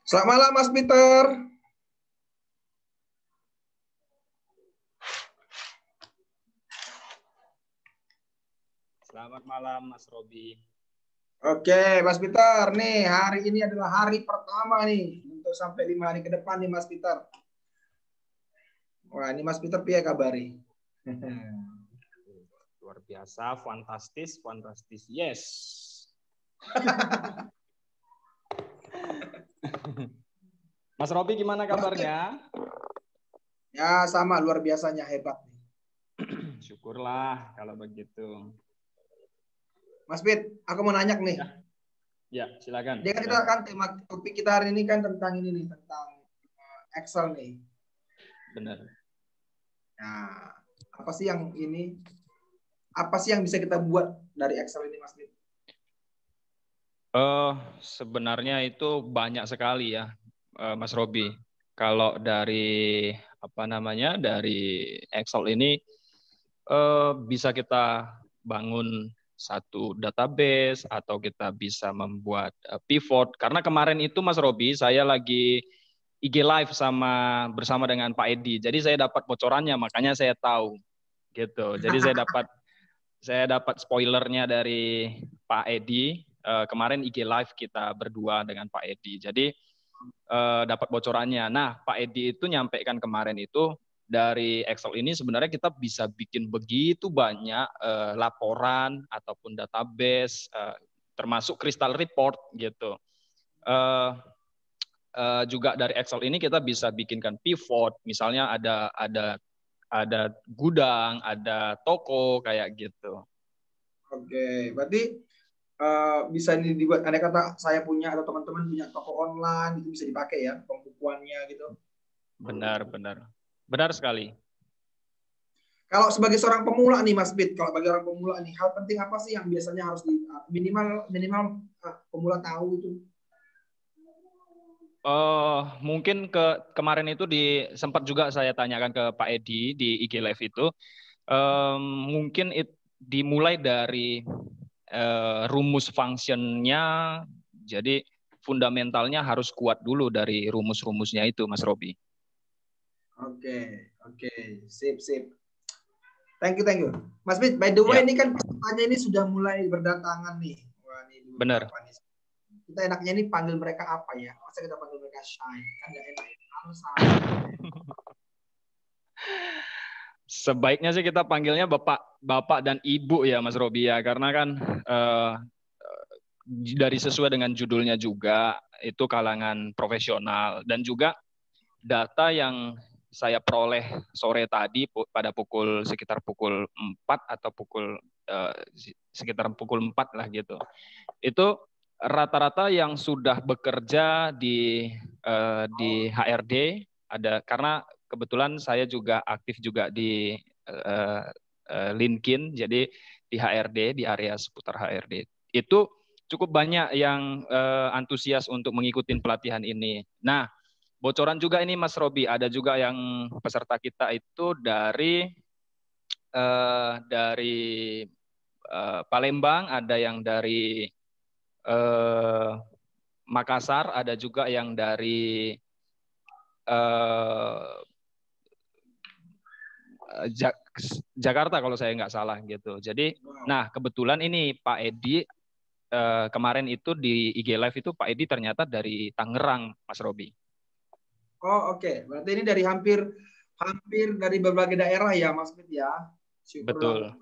Selamat malam Mas Peter. Selamat malam Mas Robi. Oke, Mas Peter, nih hari ini adalah hari pertama nih untuk sampai 5 hari ke depan nih Mas Peter. Wah, ini Mas Peter piye kabari? Luar biasa, fantastis, fantastis. Yes. Mas Robi gimana kabarnya? Ya, sama luar biasanya hebat nih. Syukurlah kalau begitu. Mas Pit, aku mau nanya nih. Ya, silakan. Dia kan kita kan tema topik kita hari ini kan tentang ini nih, tentang Excel nih. Benar. Nah, apa sih yang ini? Apa sih yang bisa kita buat dari Excel ini, Mas Pit? Sebenarnya itu banyak sekali ya, Mas Robi. Kalau dari dari Excel ini bisa kita bangun satu database atau kita bisa membuat pivot. Karena kemarin itu Mas Robi saya lagi IG live bersama dengan Pak Edi. Jadi saya dapat bocorannya, makanya saya tahu gitu. Jadi saya dapat spoilernya dari Pak Edi. Kemarin IG live kita berdua dengan Pak Edi. Jadi dapat bocorannya. Nah, Pak Edi itu nyampaikan kemarin itu dari Excel ini sebenarnya kita bisa bikin begitu banyak laporan ataupun database, termasuk crystal report gitu. Juga dari Excel ini kita bisa bikinkan pivot, misalnya ada gudang, ada toko kayak gitu. Oke, berarti bisa dibuat, andai kata saya punya atau teman-teman punya toko online itu bisa dipakai ya pembukuannya gitu. Benar sekali. Kalau sebagai seorang pemula nih Mas Bit, kalau bagi orang pemula nih, hal penting apa sih yang biasanya harus minimal pemula tahu itu? Mungkin kemarin itu sempat juga saya tanyakan ke Pak Edi di IG Live itu, mungkin dimulai dari rumus functionnya, jadi fundamentalnya harus kuat dulu dari rumus-rumusnya itu, Mas Robi. Oke, sip. Thank you. Mas Bit, by the way, ini kan pesertanya ini sudah mulai berdatangan nih. Wah, ini benar. Kita enaknya ini panggil mereka apa ya? Masa kita panggil mereka Shy? Kan nggak enak ya. Sebaiknya sih kita panggilnya Bapak dan Ibu ya Mas Robi ya, karena kan dari sesuai dengan judulnya juga itu kalangan profesional, dan juga data yang saya peroleh sore tadi pada sekitar pukul 4 atau sekitar pukul 4 lah gitu. Itu rata-rata yang sudah bekerja di HRD ada, karena kebetulan saya juga aktif juga di LinkedIn, jadi di HRD, di area seputar HRD. Itu cukup banyak yang antusias untuk mengikuti pelatihan ini. Nah, bocoran juga ini Mas Robi, ada juga yang peserta kita itu dari Palembang, ada yang dari Makassar, ada juga yang dari Jakarta kalau saya nggak salah gitu. Jadi, nah kebetulan ini Pak Edi kemarin itu di IG Live itu Pak Edi ternyata dari Tangerang, Mas Robi. Oh oke. Berarti ini dari hampir dari berbagai daerah ya Mas Fit ya. Betul.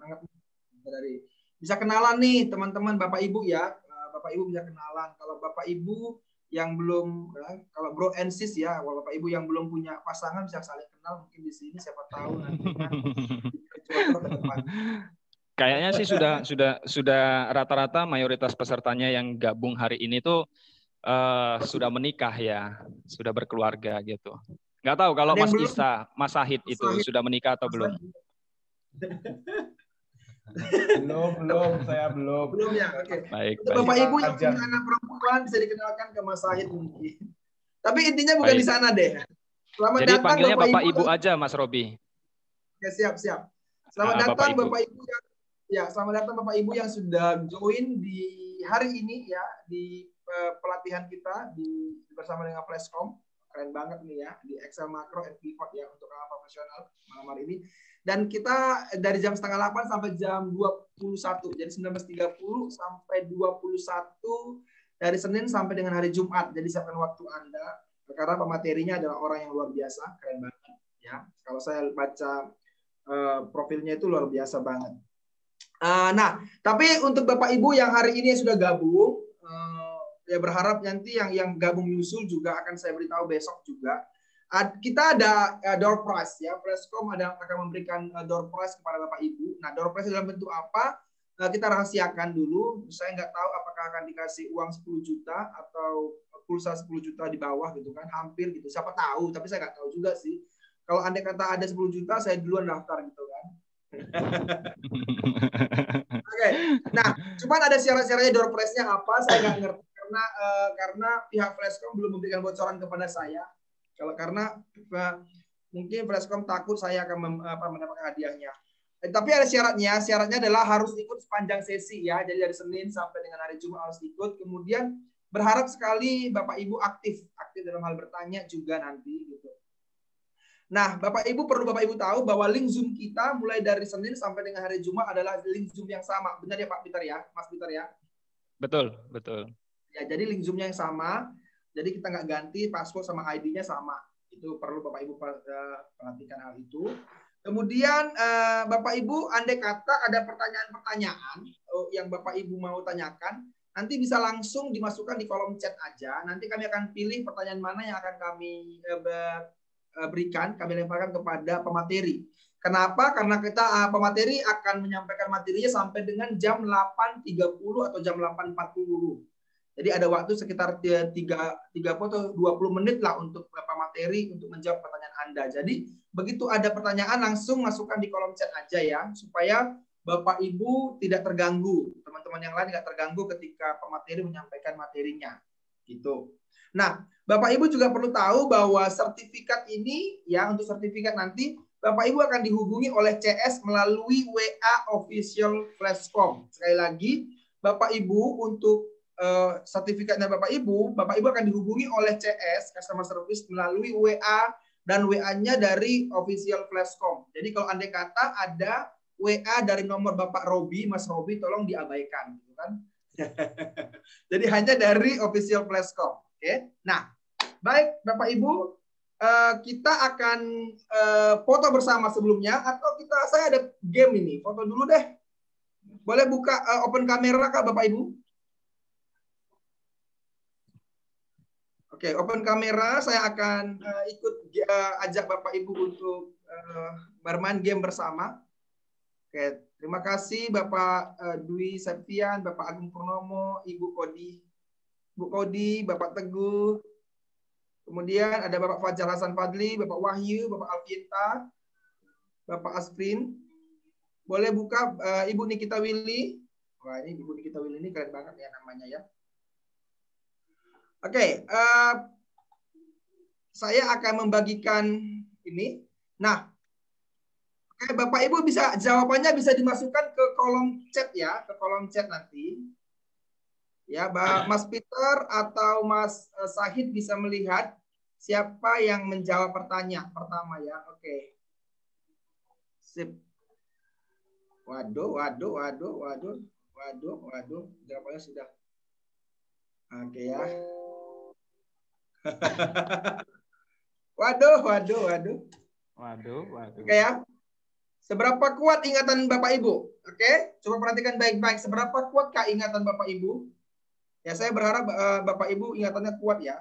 Bisa kenalan nih teman-teman Bapak Ibu ya. Bapak Ibu bisa kenalan. Kalau Bapak Ibu yang belum, kalau bro and sis ya, kalau Bapak Ibu yang belum punya pasangan bisa saling kenal mungkin di sini, siapa tahu nanti kan jodoh ke depan. Kayaknya sih sudah rata-rata mayoritas pesertanya yang gabung hari ini tuh sudah menikah ya, sudah berkeluarga gitu. Nggak tahu kalau Mas Isa, Mas Sahid itu sudah menikah atau belum? Belum, saya belum. Belum ya, oke. Baik. Bapak Ibu yang punya anak perempuan bisa dikenalkan ke Mas Sahid mungkin. Tapi intinya bukan di sana deh. Selamat jadi datang panggilnya Bapak Ibu aja Mas Robi. Ya, siap. Selamat datang Bapak Ibu yang selamat datang Bapak Ibu yang sudah join di hari ini ya di pelatihan kita bersama dengan Flashcom. Keren banget nih ya, di Excel Makro and Pivot ya untuk orang profesional malam hari ini. Dan kita dari jam 7:30 sampai jam 21. Jadi 19.30 sampai 21 dari Senin sampai dengan hari Jumat. Jadi siapkan waktu Anda karena pematerinya adalah orang yang luar biasa, keren banget ya. Kalau saya baca profilnya itu luar biasa banget. Nah, tapi untuk Bapak Ibu yang hari ini sudah gabung, ya berharap nanti yang gabung nyusul juga akan saya beritahu besok juga. Kita ada door prize ya, Flashcom akan memberikan door prize kepada Bapak Ibu. Nah, door prize dalam bentuk apa? Kita rahasiakan dulu. Saya nggak tahu apakah akan dikasih uang 10 juta atau pulsa 10 juta di bawah gitu kan, hampir gitu. Siapa tahu, tapi saya nggak tahu juga sih. Kalau andai kata ada 10 juta, saya duluan daftar gitu kan. Oke. Nah, cuman ada syarat-syaratnya door prize-nya apa? Saya nggak ngerti karena pihak Flashcom belum memberikan bocoran kepada saya. Karena mungkin Flashcom takut saya akan mendapatkan hadiahnya. Tapi ada syaratnya. Syaratnya adalah harus ikut sepanjang sesi ya. Jadi dari Senin sampai dengan hari Jumat harus ikut. Kemudian berharap sekali Bapak Ibu aktif dalam hal bertanya juga nanti gitu. Nah, Bapak Ibu perlu Bapak Ibu tahu bahwa link Zoom kita mulai dari Senin sampai dengan hari Jumat adalah link Zoom yang sama. Benar ya Pak Peter ya? Mas Peter ya? Betul. Ya, jadi link Zoom-nya yang sama. Jadi kita nggak ganti password sama ID-nya sama. Itu perlu Bapak Ibu perhatikan hal itu. Kemudian Bapak Ibu, andai kata ada pertanyaan-pertanyaan yang Bapak Ibu mau tanyakan, nanti bisa langsung dimasukkan di kolom chat aja. Nanti kami akan pilih pertanyaan mana yang akan kami berikan, kami lemparkan kepada pemateri. Kenapa? Karena kita pemateri akan menyampaikan materinya sampai dengan jam 8.30 atau jam 8.40. Jadi ada waktu sekitar 30 atau 20 menit lah untuk pemateri untuk menjawab pertanyaan Anda. Jadi begitu ada pertanyaan langsung masukkan di kolom chat aja ya, supaya Bapak Ibu tidak terganggu, teman-teman yang lain tidak terganggu ketika pemateri menyampaikan materinya. Gitu. Nah, Bapak Ibu juga perlu tahu bahwa sertifikat ini ya, untuk sertifikat nanti Bapak Ibu akan dihubungi oleh CS melalui WA official Flashcom. Sekali lagi, Bapak Ibu untuk sertifikatnya Bapak Ibu akan dihubungi oleh CS Customer Service melalui WA dan WA-nya dari official Flashcom. Jadi kalau andai kata ada WA dari nomor Bapak Robi, Mas Robi, tolong diabaikan, gitu kan? Jadi hanya dari official Flashcom. Oke. Nah, baik Bapak Ibu, kita akan foto bersama sebelumnya atau saya ada game ini, foto dulu deh. Boleh buka open kamera kah Bapak Ibu? Oke, open kamera. Saya akan ikut ajak Bapak Ibu untuk bermain game bersama. Oke, terima kasih Bapak Dwi Septian, Bapak Agung Purnomo, Ibu Kodi, Bapak Teguh. Kemudian ada Bapak Fajar Hasan Fadli, Bapak Wahyu, Bapak Alfieta, Bapak Asfrin. Boleh buka Ibu Nikita Willy. Wah, ini Ibu Nikita Willy ini keren banget ya namanya ya. Oke, saya akan membagikan ini. Nah, oke, Bapak Ibu bisa jawabannya bisa dimasukkan ke kolom chat ya, ke kolom chat nanti. Ya, Mas Peter atau Mas Sahid bisa melihat siapa yang menjawab pertanyaan pertama ya. Oke. Sip. Waduh. Jawabannya sudah. Oke ya. Waduh. Oke ya. Seberapa kuat ingatan Bapak Ibu? Oke, coba perhatikan baik-baik. Seberapa kuatkah ingatan Bapak Ibu? Ya, saya berharap Bapak Ibu ingatannya kuat ya.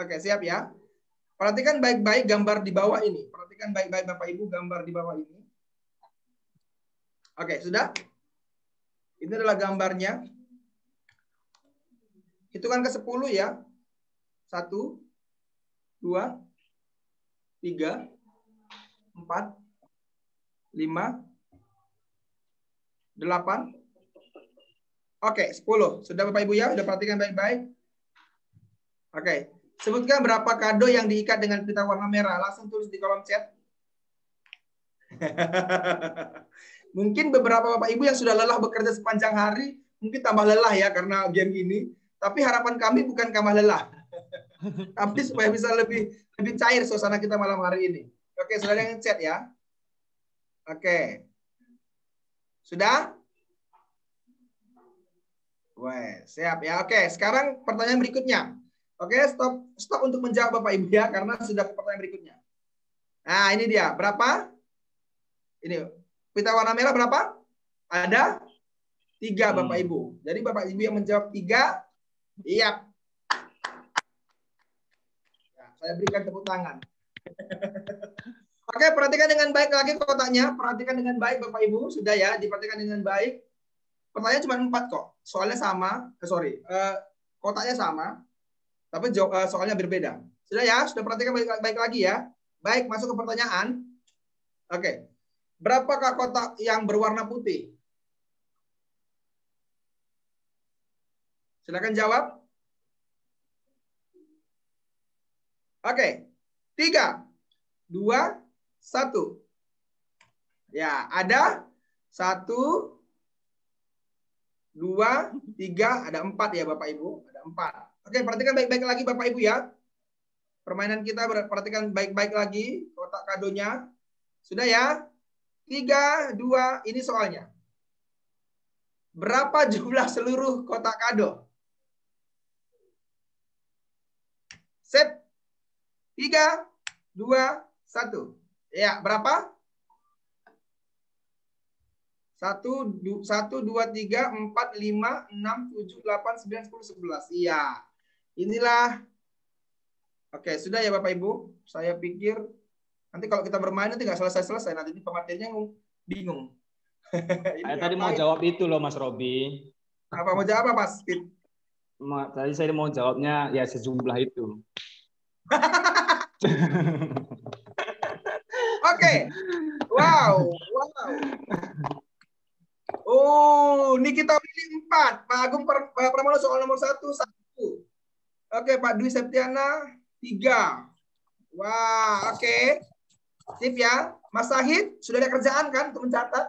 Oke, siap ya. Perhatikan baik-baik gambar di bawah ini. Perhatikan baik-baik Bapak Ibu gambar di bawah ini. Oke, sudah? Ini adalah gambarnya. Hitungan ke 10 ya. 1, 2, 3, 4, 5, 8. Oke, 10. Sudah Bapak Ibu ya? Sudah perhatikan baik-baik? Oke. Sebutkan berapa kado yang diikat dengan pita warna merah. Langsung tulis di kolom chat. Mungkin beberapa Bapak Ibu yang sudah lelah bekerja sepanjang hari mungkin tambah lelah ya karena game ini. Tapi harapan kami bukan tambah lelah. Tapi supaya bisa lebih cair suasana kita malam hari ini. Oke, sudah ada yang chat ya? Oke. Sudah? Wah, siap ya. Oke, sekarang pertanyaan berikutnya. Oke, stop untuk menjawab Bapak Ibu ya, karena sudah ke pertanyaan berikutnya. Nah, ini dia. Berapa? Ini pita warna merah berapa? Ada 3 Bapak Ibu. Jadi Bapak Ibu yang menjawab 3, iya. Ya, saya berikan tepuk tangan. Oke, perhatikan dengan baik lagi kotaknya. Perhatikan dengan baik Bapak Ibu. Sudah ya, diperhatikan dengan baik. Pertanyaan cuma 4 kok. Soalnya sama. Kotaknya sama. Tapi soalnya berbeda. Sudah ya? Sudah perhatikan baik lagi ya. Baik, masuk ke pertanyaan. Oke. Berapakah kotak yang berwarna putih? Silakan jawab. Oke. 3, 2, 1. Ya, ada 1, 2, 3, ada 4 ya Bapak Ibu. Ada 4. Oke, perhatikan baik-baik lagi Bapak Ibu ya. Permainan kita perhatikan baik-baik lagi kotak kadonya. Sudah ya? 3, 2, ini soalnya. Berapa jumlah seluruh kotak kado? Set. 3, 2, 1. Ya, berapa? 1, 2, 3, 4, 5, 6, 7, 8, 9, 10, 11. Iya. Inilah. Oke, sudah ya Bapak Ibu. Saya pikir nanti kalau kita bermain nanti nggak selesai-selesai. Nanti pematerinya bingung. Saya tadi mau jawab itu loh Mas Robi. Apa mau jawab apa Mas? Tadi saya mau jawabnya ya sejumlah itu. Oke. Wow. Oh, Nikita Willy 4. Pak Agung Pramono soal nomor 1. Oke, Pak Dwi Septiana 3. Wah, oke. Sip ya. Mas Sahid, sudah ada kerjaan kan untuk mencatat?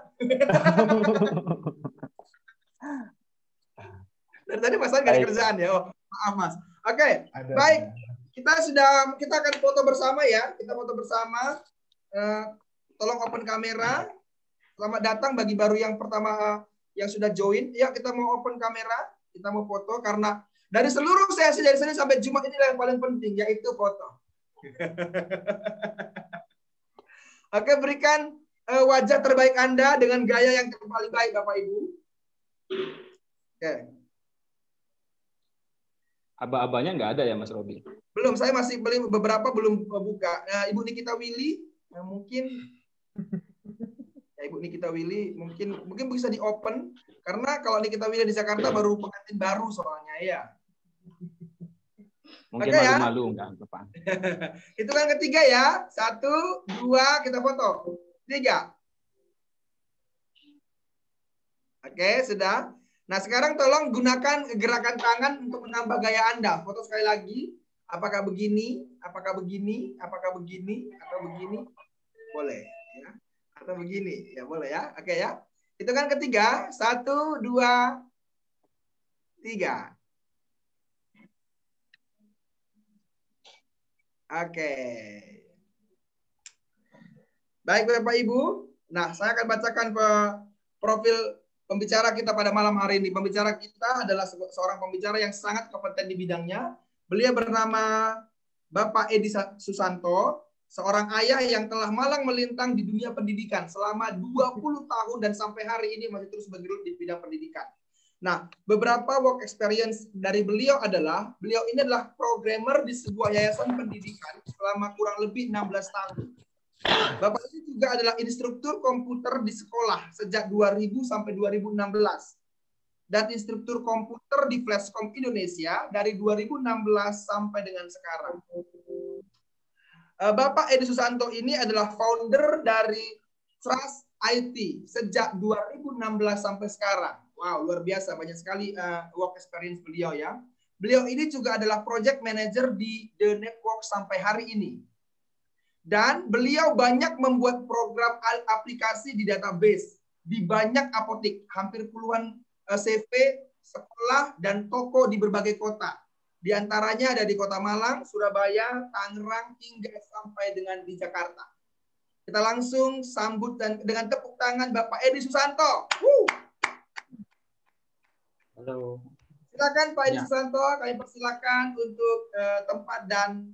Dari tadi Mas Sahid nggak ada kerjaan ya? Oh, maaf Mas. Oke, baik. Kita akan foto bersama ya. Kita foto bersama. Tolong open kamera. Selamat datang bagi baru yang pertama yang sudah join. Ya, kita mau open kamera. Kita mau foto karena dari seluruh sesi dari Senin sampai Jumat ini yang paling penting yaitu foto. Oke, berikan wajah terbaik Anda dengan gaya yang paling baik Bapak Ibu. Oke. Aba-abanya nggak ada ya Mas Robi? Belum, saya masih beberapa belum buka. Ibu Nikita Willy mungkin ya, Ibu Nikita Willy mungkin bisa di open karena kalau Nikita Willy di Jakarta baru pengantin baru soalnya ya. Mungkin malu-malu enggak depan. Itu kan ketiga ya. 1, 2, kita foto. 3. Oke, sudah. Nah, sekarang tolong gunakan gerakan tangan untuk menambah gaya Anda. Foto sekali lagi. Apakah begini? Apakah begini? Apakah begini? Atau begini? Boleh. Ya. Atau begini. Ya, boleh ya. Oke ya. Itu kan ketiga. 1, 2, 3. Oke. Baik Bapak Ibu. Nah, saya akan bacakan profil pembicara kita pada malam hari ini. Pembicara kita adalah seorang pembicara yang sangat kompeten di bidangnya. Beliau bernama Bapak Edi Susanto, seorang ayah yang telah malang melintang di dunia pendidikan selama 20 tahun dan sampai hari ini masih terus bergelut di bidang pendidikan. Nah, beberapa work experience dari beliau ini adalah programmer di sebuah yayasan pendidikan selama kurang lebih 16 tahun. Bapak ini juga adalah instruktur komputer di sekolah sejak 2000 sampai 2016. Dan instruktur komputer di Flashcom Indonesia dari 2016 sampai dengan sekarang. Bapak Edi Susanto ini adalah founder dari Trust IT sejak 2016 sampai sekarang. Wow, luar biasa, banyak sekali work experience beliau ya. Beliau ini juga adalah project manager di The Network sampai hari ini. Dan beliau banyak membuat program aplikasi di database di banyak apotek, hampir puluhan CV, sekolah, dan toko di berbagai kota. Di antaranya ada di Kota Malang, Surabaya, Tangerang, hingga sampai dengan di Jakarta. Kita langsung sambut dan dengan tepuk tangan Bapak Edi Susanto. Halo. Silakan Pak Edi Ya. Susanto, kami persilakan untuk tempat dan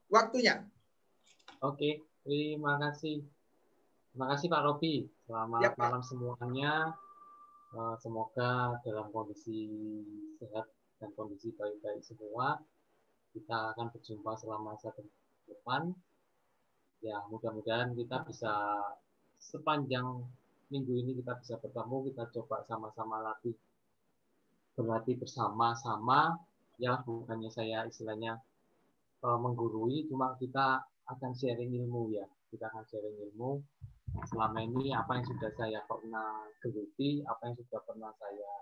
waktunya. Oke, terima kasih. Terima kasih Pak Robi. Selamat Ya, Pak. malam semuanya. Semoga dalam kondisi sehat dan kondisi baik-baik semua. Kita akan berjumpa selama 1 minggu ke depan. Ya, mudah-mudahan kita bisa sepanjang minggu ini kita bisa bertemu, kita coba sama-sama berlatih bersama-sama. Ya, bukannya saya istilahnya menggurui, cuma kita akan sharing ilmu ya. Kita akan sharing ilmu. Selama ini apa yang sudah saya pernah geluti, apa yang sudah pernah saya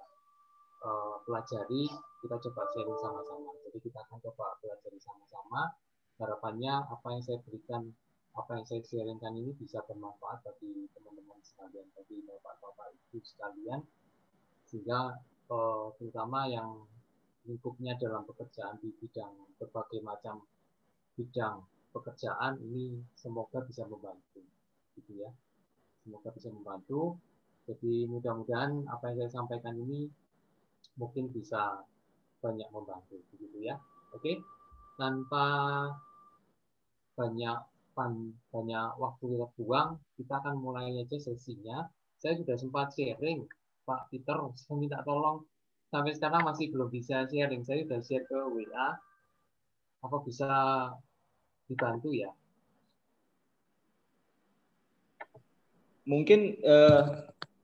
pelajari, kita coba sharing sama-sama. Jadi kita akan coba pelajari sama-sama. Harapannya apa yang saya berikan, apa yang saya sharingkan ini bisa bermanfaat bagi teman-teman sekalian, bagi bapak-bapak ibu sekalian, sehingga terutama yang lingkupnya dalam pekerjaan di bidang berbagai macam bidang pekerjaan ini semoga bisa membantu, gitu ya. Semoga bisa membantu. Jadi mudah-mudahan apa yang saya sampaikan ini mungkin bisa banyak membantu, begitu ya. Oke, tanpa banyak waktu kita buang, kita akan mulai aja sesinya. Saya sudah sempat sharing, Pak Peter, saya minta tolong sampai sekarang masih belum bisa sharing. Saya sudah share ke WA, apa bisa dibantu ya? Mungkin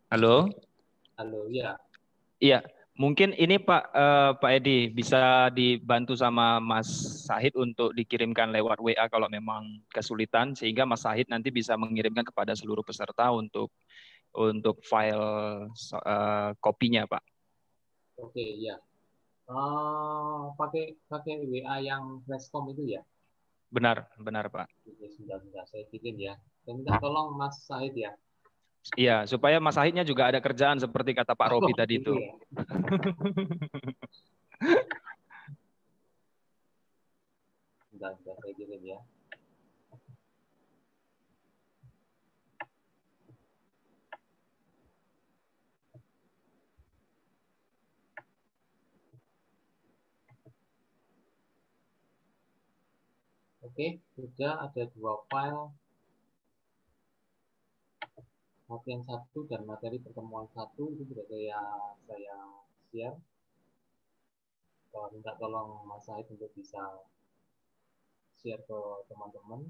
halo. Halo, ya. Iya, mungkin ini Pak Edi bisa dibantu sama Mas Sahid untuk dikirimkan lewat WA kalau memang kesulitan, sehingga Mas Sahid nanti bisa mengirimkan kepada seluruh peserta untuk file kopinya, Pak. Oke, ya. Pakai WA yang Flashcom itu ya? Benar, Pak. Oke, sudah saya kirim ya. Saya minta tolong Mas Sahid ya. Iya, supaya Mas Sahidnya juga ada kerjaan seperti kata Pak Robi tadi Gitu itu. ya. Sudah saya kirim ya. Oke, sudah ada 2 file. Latihan 1 dan materi pertemuan 1 itu sudah saya share. Minta tolong Mas Said untuk bisa share ke teman-teman.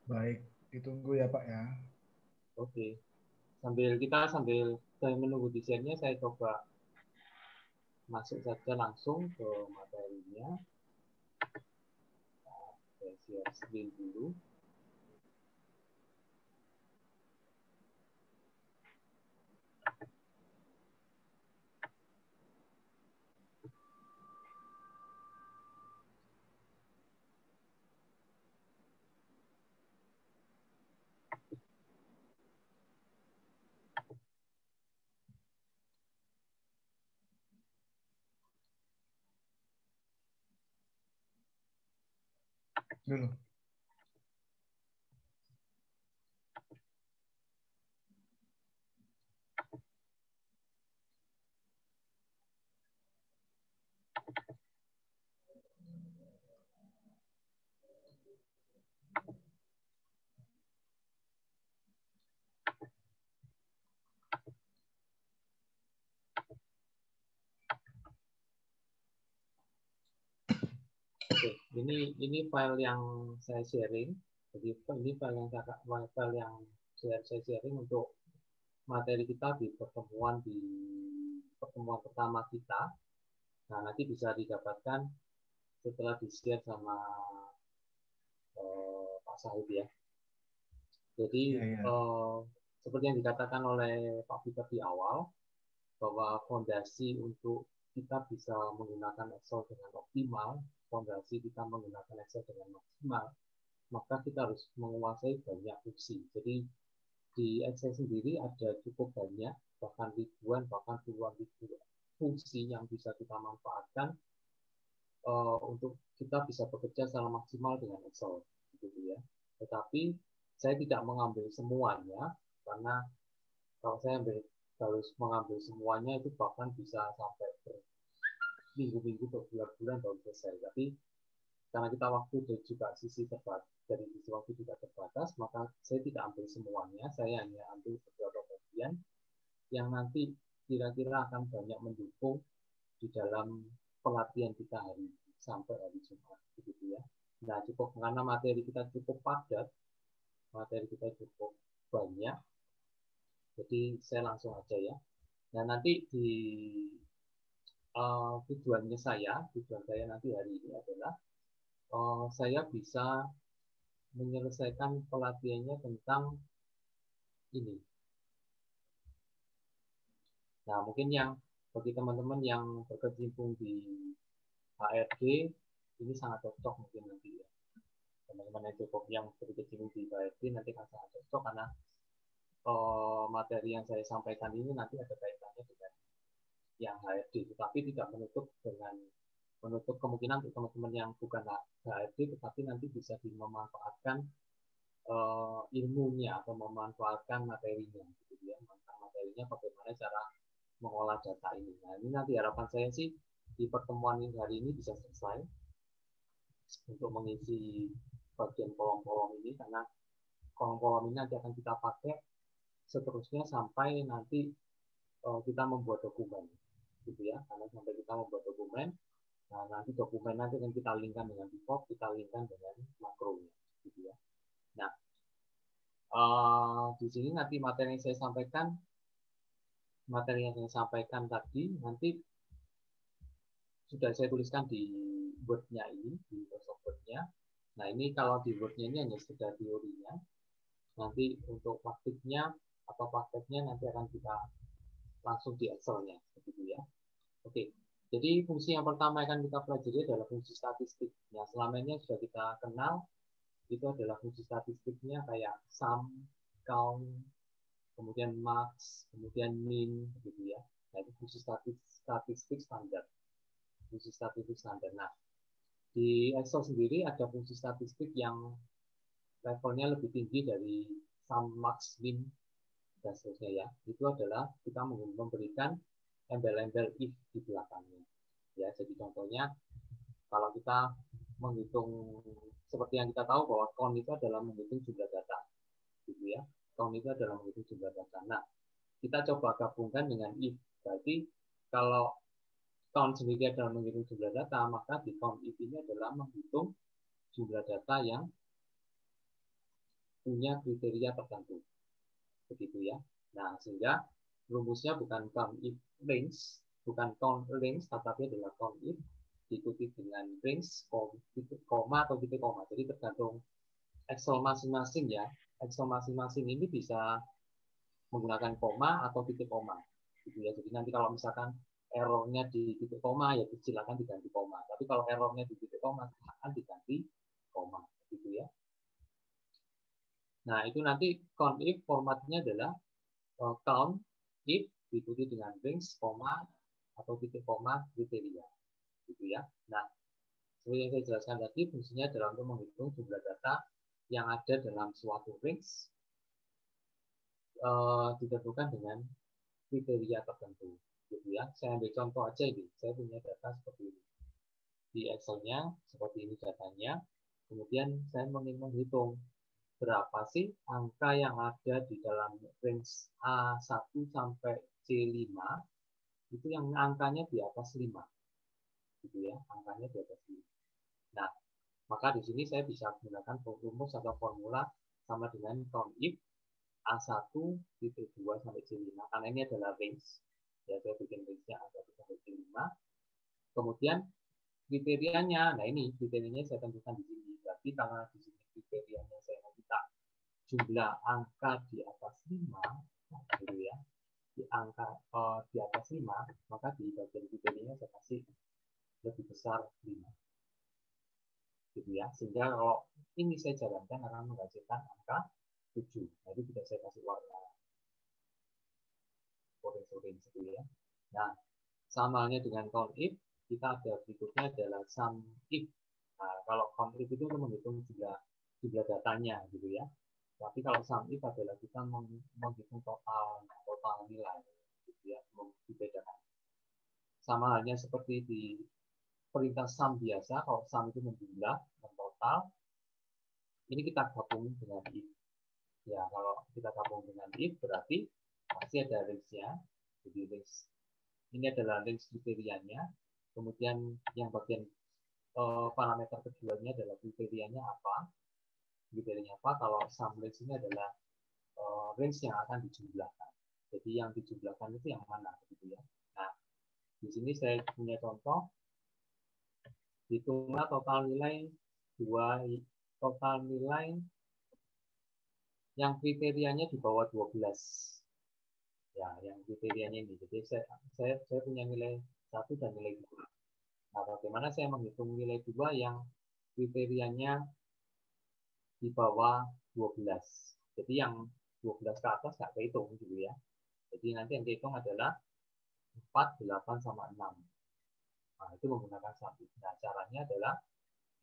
Baik, ditunggu ya Pak ya. Oke. Sambil saya menunggu di share-nya, saya coba masuk saja langsung ke materinya. Saya share screen dulu. Dulu. Oke, ini file yang saya sharing. Jadi ini file yang saya sharing untuk materi kita di pertemuan pertama kita. Nah, nanti bisa didapatkan setelah di-share sama Pak Sahid ya. Jadi seperti yang dikatakan oleh Pak Peter di awal, bahwa fondasi untuk kita bisa menggunakan Excel dengan optimal, fondasi kita menggunakan Excel dengan maksimal, maka kita harus menguasai banyak fungsi. Jadi di Excel sendiri ada cukup banyak bahkan ribuan, bahkan puluhan ribu fungsi yang bisa kita manfaatkan untuk kita bisa bekerja secara maksimal dengan Excel, gitu ya. Tetapi saya tidak mengambil semuanya, karena kalau saya harus mengambil semuanya itu bahkan bisa sampai minggu-minggu atau bulan-bulan baru selesai. Tapi karena kita waktu dan juga sisi terbatas, dari sisi waktu juga terbatas, maka saya tidak ambil semuanya, saya hanya ambil beberapa bagian yang nanti kira-kira akan banyak mendukung di dalam pelatihan kita hari sampai hari Jumat, begitu ya. Nah, cukup karena materi kita cukup padat, materi kita cukup banyak, jadi saya langsung aja ya. Nah, nanti di tujuan saya nanti hari ini adalah saya bisa menyelesaikan pelatihannya tentang ini. Nah, mungkin yang bagi teman-teman yang berkecimpung di HRD, ini sangat cocok mungkin nanti ya. Teman-teman yang cukup yang berkecimpung di HRD nanti akan sangat cocok, karena materi yang saya sampaikan ini nanti ada kaitannya dengan yang HRD, tetapi tidak menutup kemungkinan untuk teman-teman yang bukan HRD, tetapi nanti bisa memanfaatkan ilmunya atau memanfaatkan materinya, gitu ya. Materinya bagaimana cara mengolah data ini. Nah, ini nanti harapan saya sih di pertemuan ini hari ini bisa selesai untuk mengisi bagian kolom-kolom ini, karena kolom-kolom ini nanti akan kita pakai seterusnya sampai nanti kita membuat dokumen, gitu ya. Karena sampai kita membuat dokumen, nah nanti dokumen nanti akan kita linkkan dengan pivot, kita linkkan dengan makronya, gitu ya. Nah, di sini nanti materi yang saya sampaikan, tadi nanti sudah saya tuliskan di Word-nya ini, di Microsoft Word-nya. Nah, ini kalau di Word-nya ini hanya sekedar teorinya. Nanti untuk praktiknya atau prakteknya nanti akan kita langsung di Excel-nya, begitu ya. Oke, jadi fungsi yang pertama yang akan kita pelajari adalah fungsi statistik. Nah, selama ini sudah kita kenal, itu adalah fungsi statistiknya kayak sum, count, kemudian max, kemudian min, gitu ya. Nah, itu fungsi statistik standar. Fungsi statistik standar. Nah, di Excel sendiri ada fungsi statistik yang levelnya lebih tinggi dari sum, max, min, dan seterusnya ya. Itu adalah kita memberikan embel-embel if di belakangnya. Ya, jadi contohnya kalau kita menghitung, seperti yang kita tahu bahwa count itu adalah menghitung jumlah data, gitu ya. Count itu adalah menghitung jumlah data. Nah, kita coba gabungkan dengan if. Berarti kalau count sendiri adalah menghitung jumlah data, maka di count if ini adalah menghitung jumlah data yang punya kriteria tertentu, begitu ya. Nah, sehingga rumusnya bukan count if range, bukan count range, tetapi adalah count if diikuti dengan range, titik koma atau titik koma. Jadi tergantung Excel masing-masing ya. Excel masing-masing ini bisa menggunakan koma atau titik koma, gitu ya. Jadi nanti kalau misalkan errornya di titik koma, ya silakan diganti koma. Tapi kalau errornya di titik koma, silakan diganti koma, gitu ya. Nah, itu nanti count if formatnya adalah count if diikuti dengan range, koma atau titik koma kriteria, gitu ya. Nah, seperti yang saya jelaskan tadi, fungsinya adalah untuk menghitung jumlah data yang ada dalam suatu range ditentukan dengan kriteria tertentu, gitu ya. Saya ambil contoh aja ini. Saya punya data seperti ini. Di Excel-nya seperti ini datanya. Kemudian saya ingin menghitung berapa sih angka yang ada di dalam range A1 sampai C5 itu yang angkanya di atas 5, gitu ya, angkanya di atas 5. Nah, maka di sini saya bisa menggunakan rumus atau formula sama dengan count if A1 titik 2 sampai C5, karena ini adalah range, ya saya bikin range-nya A1 sampai C5. Kemudian kriterianya, nah ini kriterianya saya tentukan di sini. Berarti karena di sini kriterianya saya minta jumlah angka di atas 5, gitu ya, di angka di atas 5, maka di bagian kriterianya saya kasih lebih besar 5, gitu ya. Sehingga kalau ini saya jalankan akan menghasilkan angka 7. Nah, itu tidak saya kasih warna orange gitu ya. Nah, sama halnya dengan count if, kita ada berikutnya adalah sum if. Nah, kalau count if itu menghitung jumlah datanya gitu ya. Tapi kalau sum if adalah kita menghitung total nilai gitu ya, dibedakan. Sama halnya seperti di perintah sum biasa, kalau sum itu menjumlah, mentotal, ini kita gabung dengan if. Ya, kalau kita gabung dengan if berarti pasti ada range-nya. Jadi range ini adalah range kriterianya. Kemudian yang bagian parameter keduanya adalah kriterianya apa. Kriterianya apa? Kalau sum range ini adalah range yang akan dijumlahkan. Jadi yang dijumlahkan itu yang mana gitu ya. Nah, di sini saya punya contoh. Hitunglah total nilai yang kriterianya di bawah 12. Ya, yang kriterianya ini. Jadi saya punya nilai 1 dan nilai 2. Nah, bagaimana saya menghitung nilai 2 yang kriterianya di bawah 12. Jadi yang 12 ke atas nggak kehitung gitu ya. Jadi nanti yang dihitung adalah 4, 8, sama 6. Nah, itu menggunakan sum if. Nah, caranya adalah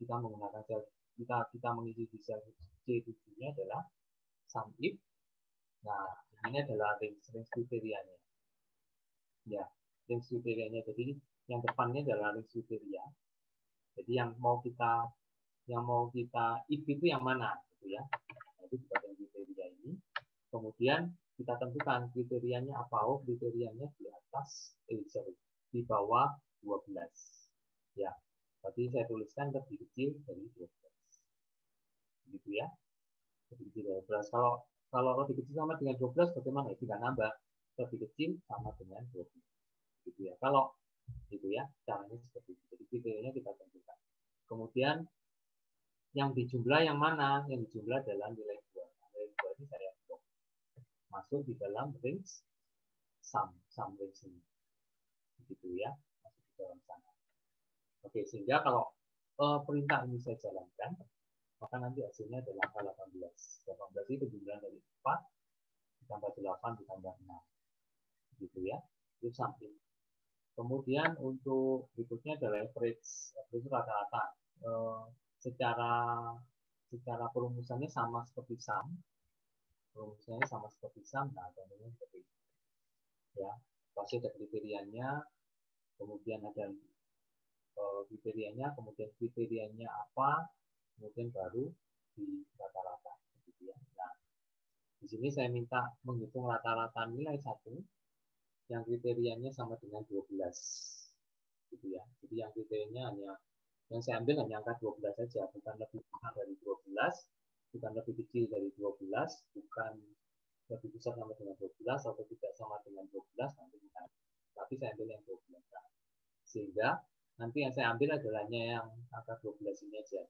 kita menggunakan kita mengisi di sel C7-nya adalah sum if. Nah, ini adalah range kriterianya. Ya, range kriterianya. Jadi yang depannya adalah range kriteria. Jadi yang mau kita if itu yang mana gitu ya. Nah, itu di bagian kriteria ini. Kemudian kita tentukan kriterianya apa. Oh, kriterianya di atas di bawah 12. Ya. Berarti saya tuliskan lebih kecil dari 12. Gitu ya. Lebih kecil dari 12. Kalau lebih kecil sama dengan 12 bagaimana? Tidak nambah. Lebih kecil sama dengan 12. Gitu ya. Kalau gitu ya, caranya seperti itu. Jadi kriterianya kita tentukan. Kemudian yang dijumlah yang mana? Yang dijumlah adalah nilai 2. Nilai 2 ini saya masuk di dalam range sum range ini. Begitu ya, masuk di dalam sana. Oke, sehingga kalau perintah ini saya jalankan, maka nanti hasilnya adalah angka 18. 18 itu jumlah dari 4 ditambah 8 ditambah 6. Gitu ya. Itu samping. Kemudian untuk berikutnya adalah average rata-rata. Secara perumusannya sama seperti sum. Rumusannya sama seperti sum. Nah, contohnya seperti itu. Ya, pasti ada kriterianya, kemudian ada kriterianya, kemudian kriterianya apa, kemudian baru di rata-rata. Gitu ya. Nah, di sini saya minta menghitung rata-rata nilai 1 yang kriterianya sama dengan 12. Gitu ya. Jadi yang kriterianya hanya yang saya ambil hanya angka 12 saja, bukan lebih besar dari 12, bukan lebih kecil dari 12, bukan lebih besar sama dengan 12 atau tidak sama dengan 12, nanti bukan. Tapi saya ambil yang 12. Sehingga nanti yang saya ambil adalah yang angka 12 ini aja.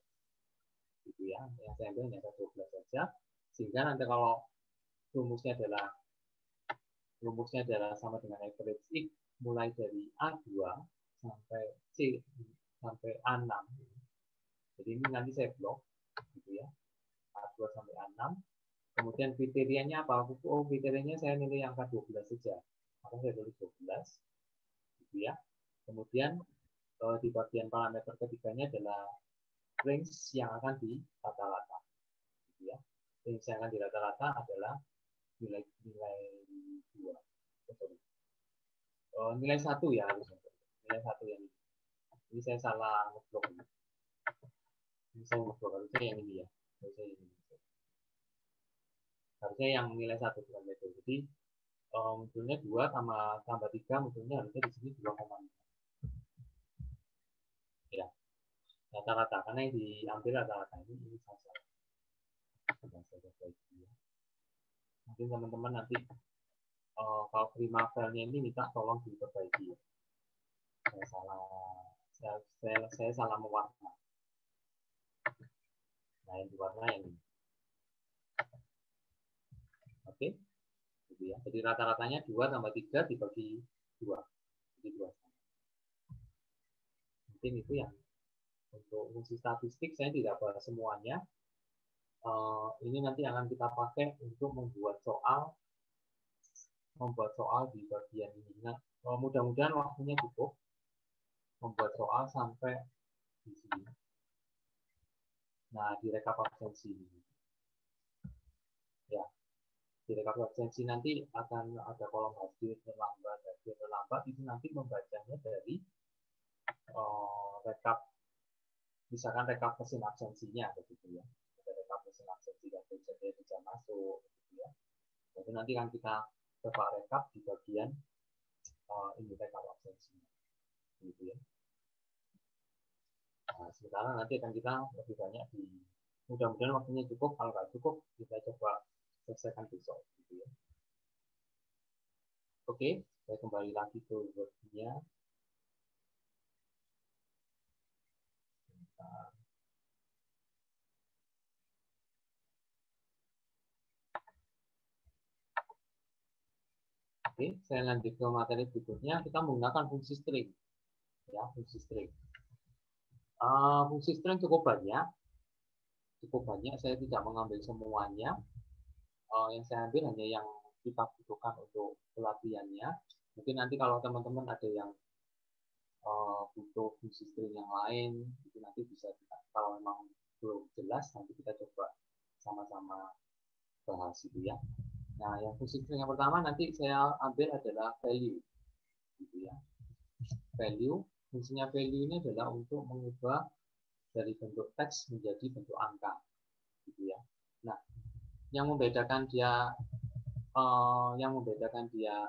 Gitu ya. Yang saya ambil hanya angka 12 saja. Sehingga nanti kalau rumusnya adalah sama dengan average X mulai dari A2 sampai C sampai A6. Jadi ini nanti saya blok gitu ya. A2 sampai A6. Kemudian kriterianya apa? Oh, kriterianya saya nilai angka 12 saja. Maka saya tulis 12. Gitu ya. Kemudian di bagian parameter ketiganya adalah range yang akan di rata-rata. Gitu ya. Range yang akan di rata-rata adalah nilai 2. Nilai 1 ya harusnya. Nilai 1 yang ini. Ini saya salah ngeblok ini. Ini saya ngeblok harusnya yang ini ya. Harusnya yang nilai 1 bukan itu. Jadi munculnya 2 tambah 3 munculnya harusnya di sini 2,5. Ya. Rata-rata karena yang diambil rata-rata ini salah. Mungkin teman-teman nanti kalau terima filenya ini minta tolong diperbaiki. Saya salah mewarna. Nah, yang diwarna yang ini. Oke. Gitu ya. Jadi rata-ratanya 2 tambah 3 dibagi 2. Jadi 2. Mungkin itu yang untuk fungsi statistik saya tidak bahas semuanya. Ini nanti akan kita pakai untuk membuat soal membuat soal di bagian ini. Nah, mudah-mudahan waktunya cukup membuat soal sampai di sini. Nah, di rekap absensi ini. Ya, di rekap absensi nanti akan ada kolom hadir terlambat, itu nanti membacanya dari rekap, misalkan rekap mesin absensinya begitu ya. Ada rekap mesin absensi dan bisa masuk gitu ya. Jadi nanti kan kita coba rekap di bagian ini rekap absensinya gitu ya. Nah, sementara nanti akan kita lebih banyak di, mudah-mudahan waktunya cukup, kalau nggak cukup kita coba selesaikan besok gitu ya. Oke, saya kembali lagi ke Word-nya. Oke, saya lanjut ke materi berikutnya. Kita menggunakan fungsi string. Ya, fungsi string. Fungsi string cukup banyak. Saya tidak mengambil semuanya. Yang saya ambil hanya yang kita butuhkan untuk pelatihannya. Mungkin nanti kalau teman-teman ada yang butuh fungsi string yang lain, itu nanti bisa kita, kalau memang belum jelas, nanti kita coba sama-sama bahas itu ya. Nah, yang fungsi string yang pertama nanti saya ambil adalah value, gitu ya. Value, fungsinya value ini adalah untuk mengubah dari bentuk teks menjadi bentuk angka, gitu ya. Nah, yang membedakan dia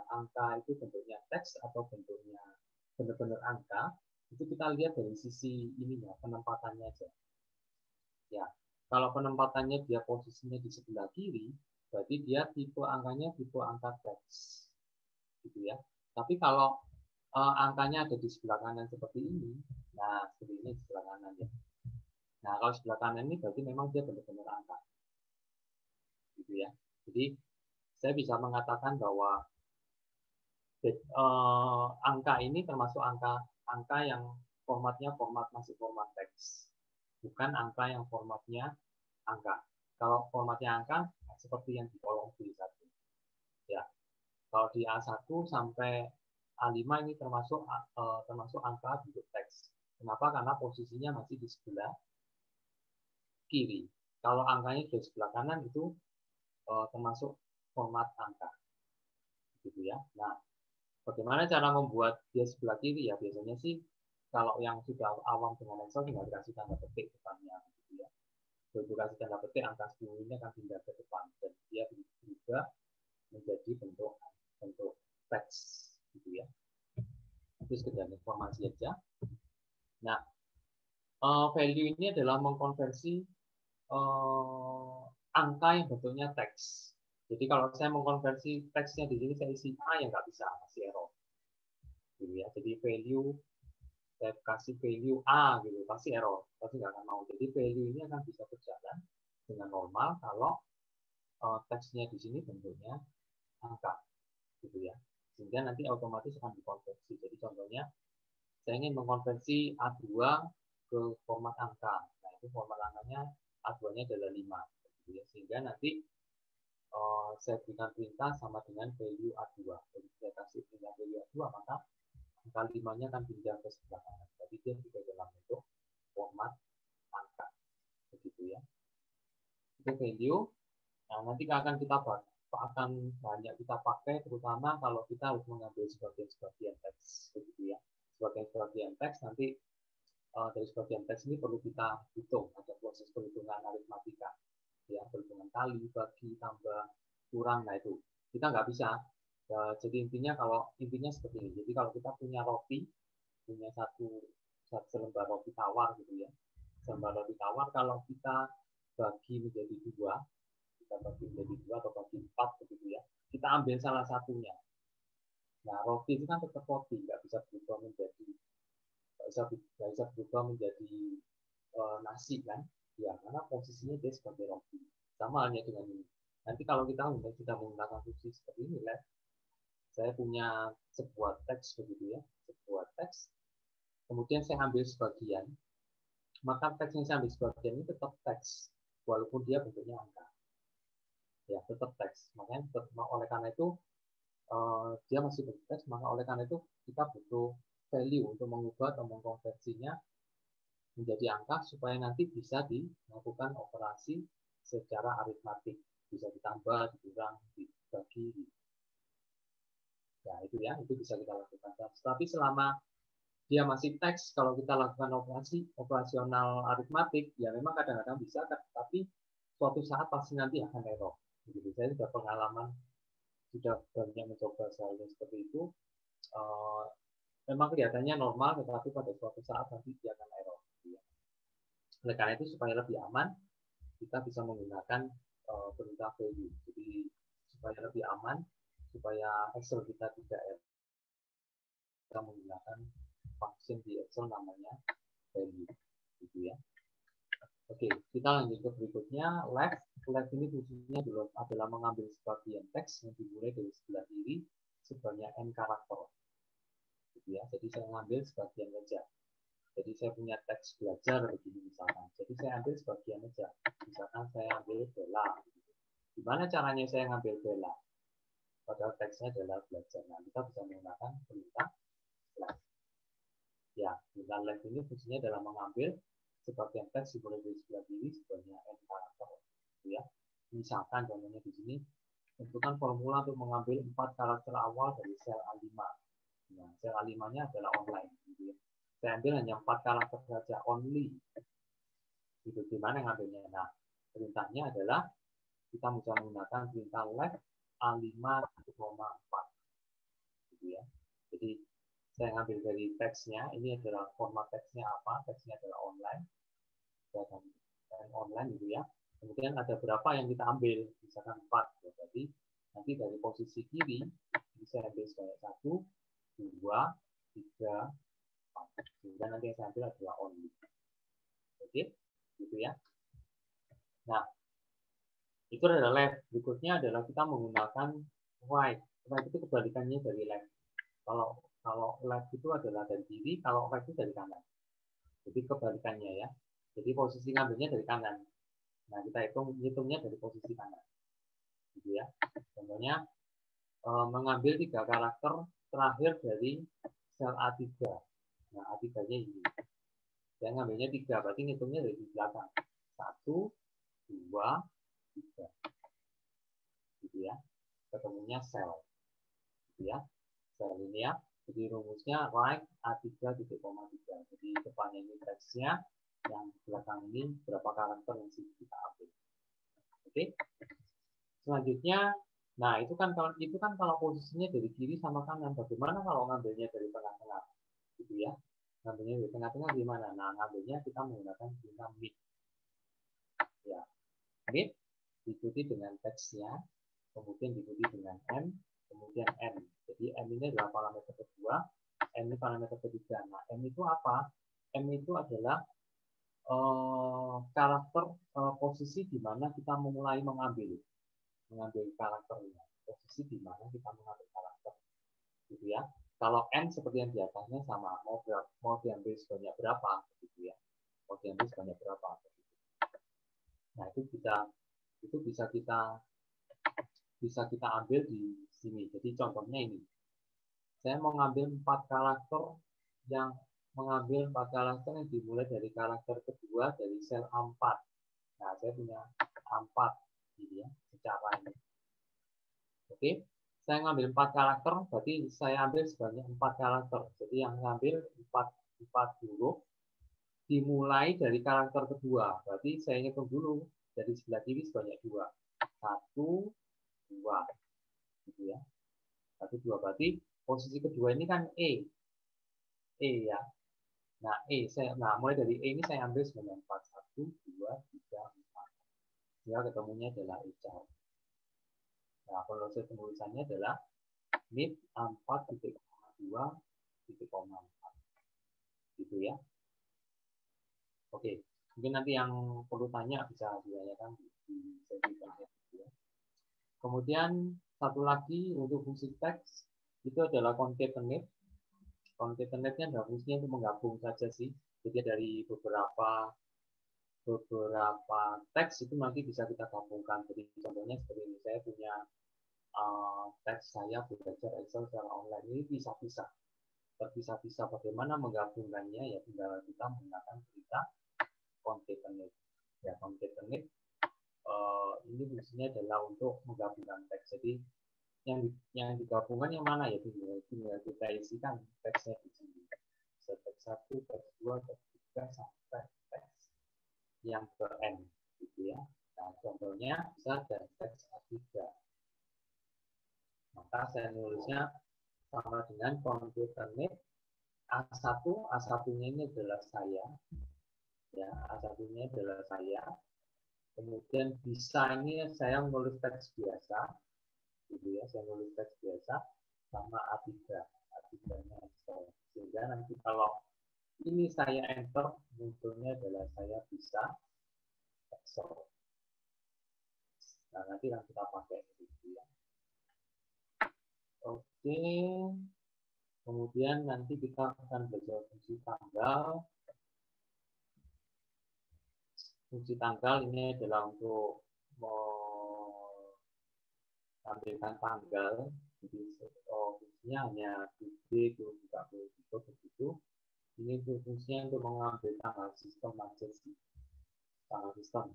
angka itu bentuknya teks atau bentuknya benar-benar angka, itu kita lihat dari sisi ininya, penempatannya aja. Ya, kalau penempatannya dia posisinya di sebelah kiri, berarti dia tipe angkanya tipe angka teks, gitu ya. Tapi kalau angkanya ada di sebelah kanan seperti ini, nah seperti ini di sebelah kanan ya. Nah, kalau sebelah kanan ini berarti memang dia benar-benar angka, gitu ya. Jadi saya bisa mengatakan bahwa angka ini termasuk angka yang formatnya masih format teks, bukan angka yang formatnya angka. Kalau formatnya angka seperti yang di kolom B1. Ya. Kalau di A1 sampai A5 ini termasuk angka bentuk teks. Kenapa? Karena posisinya masih di sebelah kiri. Kalau angkanya di sebelah kanan itu termasuk format angka. Gitu ya. Nah, bagaimana cara membuat dia sebelah kiri ya? Biasanya sih kalau yang sudah awam dengan Excel tinggal dikasih tanda petik depannya, gitu ya. Begitu kasih tanda petik, angka 10 ini akan pindah ke depan dan dia berubah menjadi bentuk teks, gitu ya. Itu sekedar informasi aja. Nah, value ini adalah mengkonversi angka yang bentuknya teks. Jadi kalau saya mengkonversi teksnya di sini saya isi A ya nggak bisa, masih error. Gitu ya. Jadi value saya kasih value A gitu, pasti error, pasti nggak akan mau. Jadi value ini akan bisa berjalan dengan normal kalau teksnya di sini bentuknya angka, gitu ya. Sehingga nanti otomatis akan dikonversi. Jadi contohnya saya ingin mengkonversi A2 ke format angka. Nah, itu format angkanya A2-nya adalah 5, gitu ya. Sehingga nanti saya berikan perintah sama dengan value A2. Jadi saya kasih perintah value A2, maka angka 5-nya akan pindah ke sebelah kanan. Jadi dia juga dalam bentuk format angka, begitu ya. Itu value. Nah, nanti akan banyak kita pakai, terutama kalau kita harus mengambil sebagian teks, begitu ya. Sebagian teks nanti dari sebagian teks ini perlu kita hitung, ada proses perhitungan aritmatika, ya, perhitungan kali, bagi, tambah, kurang. Nah itu kita nggak bisa. Jadi intinya seperti ini. Jadi kalau kita punya satu selembar roti tawar gitu ya, selembar roti tawar kalau kita bagi menjadi dua atau bagi 4 begitu ya, kita ambil salah satunya. Nah, roti itu kan tetap roti, nggak bisa berubah menjadi nasi kan, ya, karena posisinya dia sebagai roti. Sama halnya dengan ini. Nanti kalau kita menggunakan fungsi seperti ini, saya punya sebuah teks begitu ya, sebuah teks, kemudian saya ambil sebagian, maka teks yang saya ambil sebagian ini tetap teks, walaupun dia bentuknya angka. Ya, tetap teks. Makanya oleh karena itu dia masih berteks, maka oleh karena itu kita butuh value untuk mengubah atau mengkonversinya menjadi angka supaya nanti bisa dilakukan operasi secara aritmatik, bisa ditambah, dikurang, dibagi. Ya itu ya, itu bisa kita lakukan. Tapi selama dia masih teks, kalau kita lakukan operasional aritmatik, ya memang kadang-kadang bisa, tapi suatu saat pasti nanti akan error. Jadi saya sudah pengalaman, sudah banyak mencoba soalnya seperti itu. Memang kelihatannya normal, tetapi pada suatu saat nanti dia akan error. Oleh karena itu supaya lebih aman, kita bisa menggunakan perintah value. Jadi supaya lebih aman, supaya Excel kita tidak error, kita menggunakan function di Excel namanya value, gitu ya. Oke, kita lanjut ke berikutnya. Left ini fungsinya adalah mengambil sebagian teks yang dimulai dari sebelah kiri sebanyak n karakter. Gitu ya. Jadi saya mengambil sebagian saja. Jadi saya punya teks belajar begini misalkan. Jadi saya ambil sebagian saja. Misalkan saya ambil bela. Gimana caranya saya ngambil bela? Padahal teksnya adalah belajar. Nah, kita bisa menggunakan perintah left. Ya, perintah left ini fungsinya adalah mengambil sebagian teks dimulai dari sebelah kiri sebanyak n karakter. Ya, misalkan contohnya di sini, tentukan formula untuk mengambil 4 karakter awal dari sel A5. Nah, sel A5-nya adalah online. Gitu ya. Saya ambil hanya 4 karakter saja, only. Itu gimana ngambilnya? Nah, perintahnya adalah kita bisa menggunakan perintah left A5,4. Gitu ya. Jadi saya ngambil dari teksnya, ini adalah format teksnya apa? Teksnya adalah online. Dan online gitu ya. Kemudian ada berapa yang kita ambil, misalkan 4. Ya, jadi nanti dari posisi kiri bisa ambil sebanyak 1, 2, 3, 4. Kemudian nanti yang saya ambil adalah only. Oke, gitu ya. Nah, itu adalah left. Berikutnya adalah kita menggunakan right. Right itu kebalikannya dari left. Kalau left itu adalah dari kiri, kalau right itu dari kanan. Jadi kebalikannya ya. Jadi posisi ngambilnya dari kanan. Nah, kita hitungnya dari posisi kanan. Gitu ya. Contohnya mengambil 3 karakter terakhir dari sel A3. Nah, A3-nya ini. Saya ngambilnya 3, berarti ngitungnya dari belakang. 1, 2, 3. Gitu ya. Ketemunya sel. Gitu ya. Sel ini ya. Jadi rumusnya right A3 titik koma 3. Jadi depannya ini teksnya, yang belakang ini berapa karakter yang kita ambil. Oke. Selanjutnya, nah itu kan kalau posisinya dari kiri sama kanan. Bagaimana kalau ngambilnya dari tengah-tengah? Gitu ya. Ngambilnya dari tengah-tengah gimana? Nah, ngambilnya kita menggunakan perintah mid. Ya. Mid diikuti dengan teksnya, kemudian diikuti dengan M, kemudian N. Jadi M ini adalah parameter kedua, M ini parameter ketiga. Nah, M itu apa? M itu adalah karakter posisi di mana kita memulai mengambil karakternya. Posisi di mana kita mengambil karakter. Gitu ya. Kalau N seperti yang di atasnya sama, mau diambil sebanyak berapa, gitu ya. Mau diambil sebanyak berapa. Nah, itu bisa kita ambil di sini. Jadi contohnya ini. Saya mau ngambil 4 karakter yang dimulai dari karakter kedua dari sel A4. Nah, saya punya A4 gitu ya, secara ini. Oke. Saya ngambil 4 karakter, berarti saya ambil sebanyak 4 karakter. Jadi yang ngambil 4 huruf dimulai dari karakter kedua. Berarti saya hitung dulu dari sebelah kiri sebanyak 2. 1, 2. Gitu ya. 1, 2. Berarti posisi kedua ini kan E. E ya. Nah, mulai dari E ini saya ambil sebanyak 4. 1, 2, 3, 4. Sehingga ketemunya adalah E child. Nah, proses penulisannya adalah mid 4,2,4. Gitu ya. Oke, mungkin nanti yang perlu tanya bisa ditanyakan di sesi selanjutnya. Kemudian satu lagi untuk fungsi teks itu adalah concatenate. Concatenate-nya adalah fungsinya untuk menggabung saja sih. Jadi dari beberapa teks itu nanti bisa kita gabungkan. Jadi contohnya seperti ini, saya punya teks saya belajar Excel secara online ini terpisah-pisah. Bagaimana menggabungkannya, ya tinggal kita menggunakan perintah concatenate. Ya, concatenate ini fungsinya adalah untuk menggabungkan teks. Jadi yang digabungkan yang mana, ya tinggal kita isikan teksnya di sini. Bisa teks 1, teks 2, teks 3 sampai teks yang ke N gitu ya. Nah, contohnya bisa dari teks A3. Maka saya nulisnya sama dengan concatenate A1, A1-nya ini adalah saya. Ya, A1-nya adalah saya. Kemudian bisa ini saya menulis teks biasa. Gitu ya, saya nulis teks biasa sama A3. A3-nya Excel. Sehingga nanti kalau ini saya enter, munculnya adalah saya bisa Excel. Nah, nanti akan kita pakai gitu ya. Oke. Kemudian nanti kita akan belajar fungsi tanggal. Fungsi tanggal ini adalah untuk menampilkan tanggal. Jadi fungsinya hanya titik, juga begitu. Ini fungsinya untuk mengambil tanggal sistem aja sih. Tanggal sistem.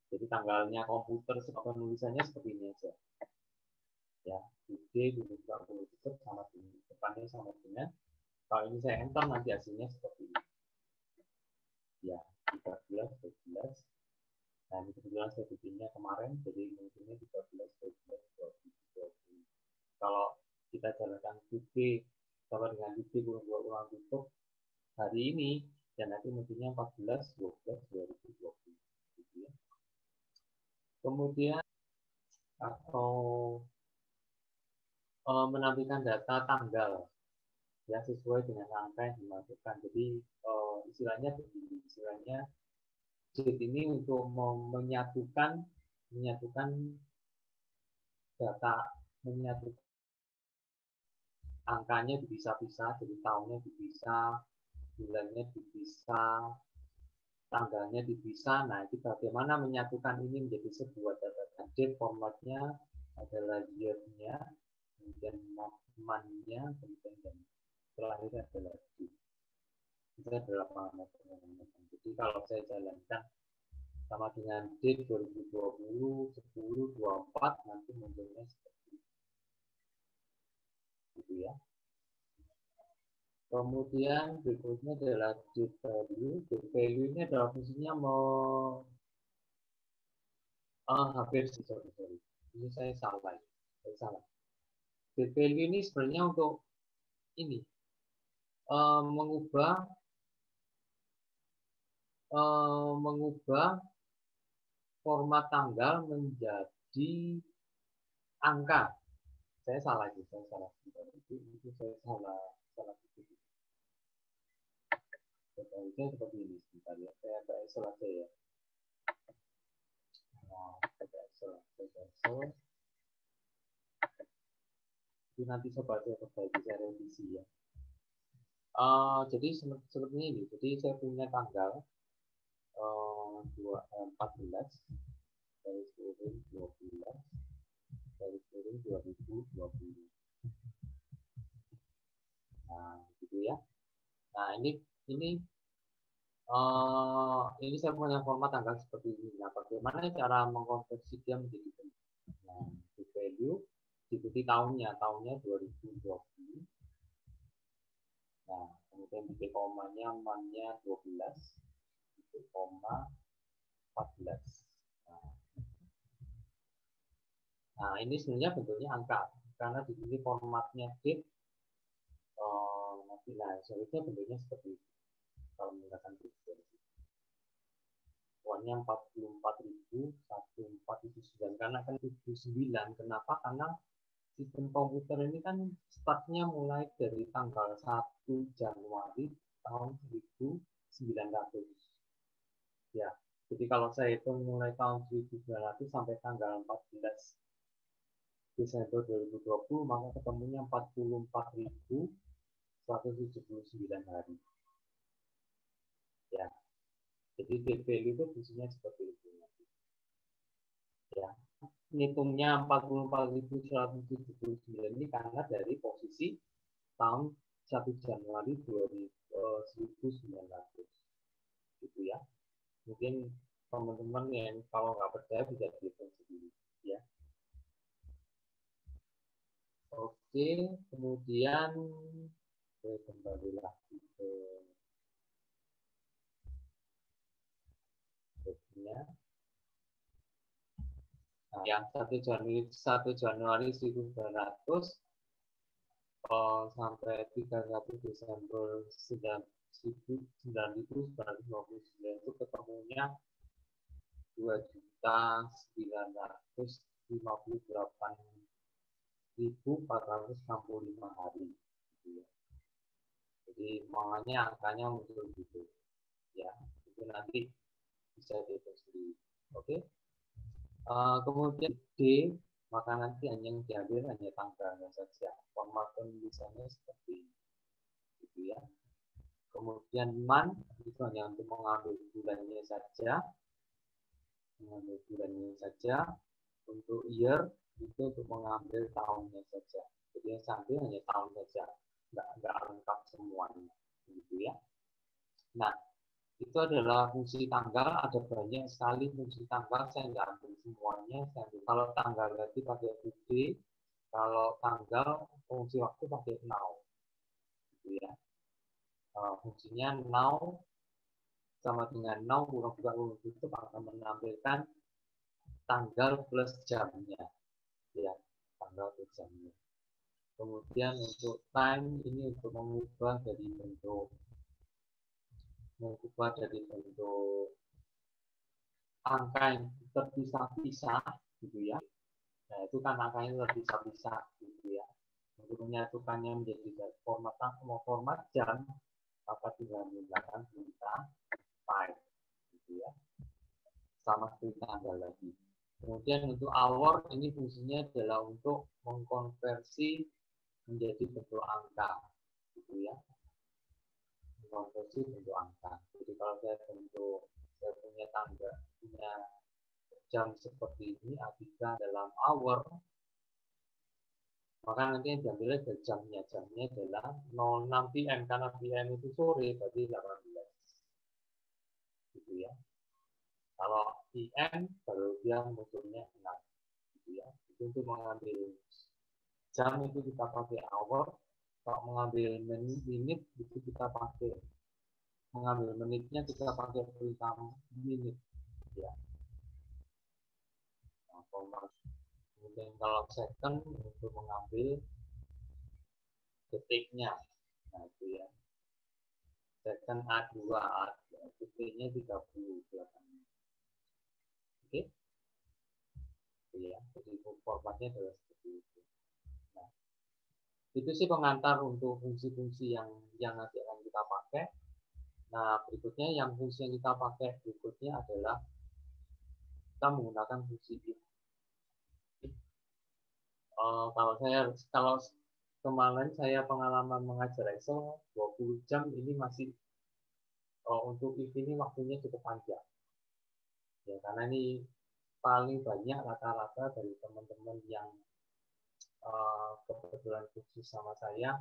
Jadi tanggalnya komputer, penulisannya seperti ini aja. Ya, titik, juga begitu sama dengan depannya sama dengan. Kalau ini saya enter, nanti hasilnya seperti ini. Ya, 13, 12. Nah, ini kebetulan saya bikinnya kemarin, jadi mungkinnya 13, 12, 20. Kalau kita jalankan titik sama dengan titik ulang tutup hari ini, dan nanti mungkinnya 14, 12, 2020. Gitu ya. Kemudian atau menampilkan data tanggal ya sesuai dengan angka yang dimasukkan. Jadi istilahnya begini, istilahnya sheet ini untuk menyatukan data, menyatukan angkanya dipisah-pisah, jadi tahunnya dipisah, bulannya dipisah, tanggalnya dipisah. Nah, itu bagaimana menyatukan ini menjadi sebuah data. Date formatnya adalah year-nya, kemudian month-nya, kemudian terakhir adalah date. Itu adalah parameter. Jadi kalau saya jalankan sama dengan date 2020, 10, 24, nanti munculnya seperti itu. Gitu ya. Kemudian berikutnya adalah date value. Date value ini adalah fungsinya hampir sorry. Ini saya salah. Date value ini sebenarnya untuk ini mengubah format tanggal menjadi angka. Saya salah. Itu saya salah. Sebaiknya seperti ini sebentar ya. Saya pakai Excel aja ya. Nah, pakai Excel. Itu nanti coba saya perbaiki, saya revisi ya. Jadi seperti ini. Jadi saya punya tanggal 14 dari miring 12 dari miring 2020. Nah, gitu ya. Nah, ini saya punya format tanggal seperti ini. Nah, bagaimana cara mengkonversi dia menjadi bentuk? Nah, di value diikuti tahunnya 2020. Nah, kemudian di komanya man-nya 12, di koma 14. Nah, ini sebenarnya bentuknya angka karena di sini formatnya date. Nah, seharusnya bentuknya seperti itu. Kalau menggunakan date. Uangnya 44.149 karena kan 79. Kenapa? Karena sistem komputer ini kan startnya mulai dari tanggal 1 Januari tahun 1900. Ya, jadi kalau saya hitung mulai tahun 1900 sampai tanggal 14 Desember 2020, maka ketemunya 44.179 hari. Ya, jadi date value itu fungsinya seperti itu. Ya, ngitungnya 44.179 ini karena dari posisi tahun 1 Januari 1900 gitu ya. Mungkin teman-teman yang kalau nggak percaya bisa dihitung sendiri ya. Oke, kemudian kembali lagi ke webnya. Nah, yang 1 Januari 1900 sampai 31 Desember 1959 itu ketemunya 2.958.465 hari. Jadi makanya angkanya muncul gitu ya. Itu nanti bisa dihitung sendiri. Oke. Kemudian D, maka nanti yang diambil hanya tanggalnya saja. Format penulisannya seperti itu ya. Kemudian month itu hanya untuk mengambil bulannya saja. Mengambil bulannya saja. Untuk year itu untuk mengambil tahunnya saja. Jadi yang sampai hanya tahun saja, nggak lengkap semuanya, gitu ya. Nah, itu adalah fungsi tanggal. Ada banyak sekali fungsi tanggal, saya nggak ambil semuanya. Kalau tanggal berarti pakai today, kalau tanggal fungsi waktu pakai now, gitu ya. Fungsinya now sama dengan now kurang tutup akan menampilkan tanggal plus jamnya, ya, tanggal plus jamnya. Kemudian untuk time ini untuk mengubah dari bentuk angka yang terpisah-pisah gitu ya. Nah, itu kan angkanya terpisah-pisah gitu ya. Untuk menyatukannya menjadi format jam, maka tinggal menggunakan perintah time gitu ya. Sama seperti tanggal lagi. Kemudian untuk hour ini fungsinya adalah untuk mengkonversi menjadi bentuk angka gitu ya. Mengkonversi bentuk angka. Jadi kalau saya punya tanggal, punya jam seperti ini artikan dalam hour, maka nanti yang diambil dari jamnya adalah 06 PM karena PM itu sore, berarti 18 gitu ya. Kalau PM baru dia munculnya 6 gitu ya. Itu untuk mengambil jam itu kita pakai hour, kalau mengambil menit itu kita pakai, mengambil menitnya kita pakai perintah menit ya. Nah, kemudian kalau second untuk mengambil detiknya, nah itu ya. Second A2, detiknya 30 belakangnya. Oke? Ya, jadi formatnya adalah seperti itu. Nah, itu sih pengantar untuk fungsi-fungsi yang nanti akan kita pakai. Nah, berikutnya yang fungsi yang kita pakai berikutnya adalah kita menggunakan fungsi if. Kalau kemarin saya pengalaman mengajar Excel 20 jam ini masih untuk if ini waktunya cukup panjang. Ya, karena ini paling banyak rata-rata dari teman-teman yang kebetulan khusus sama saya,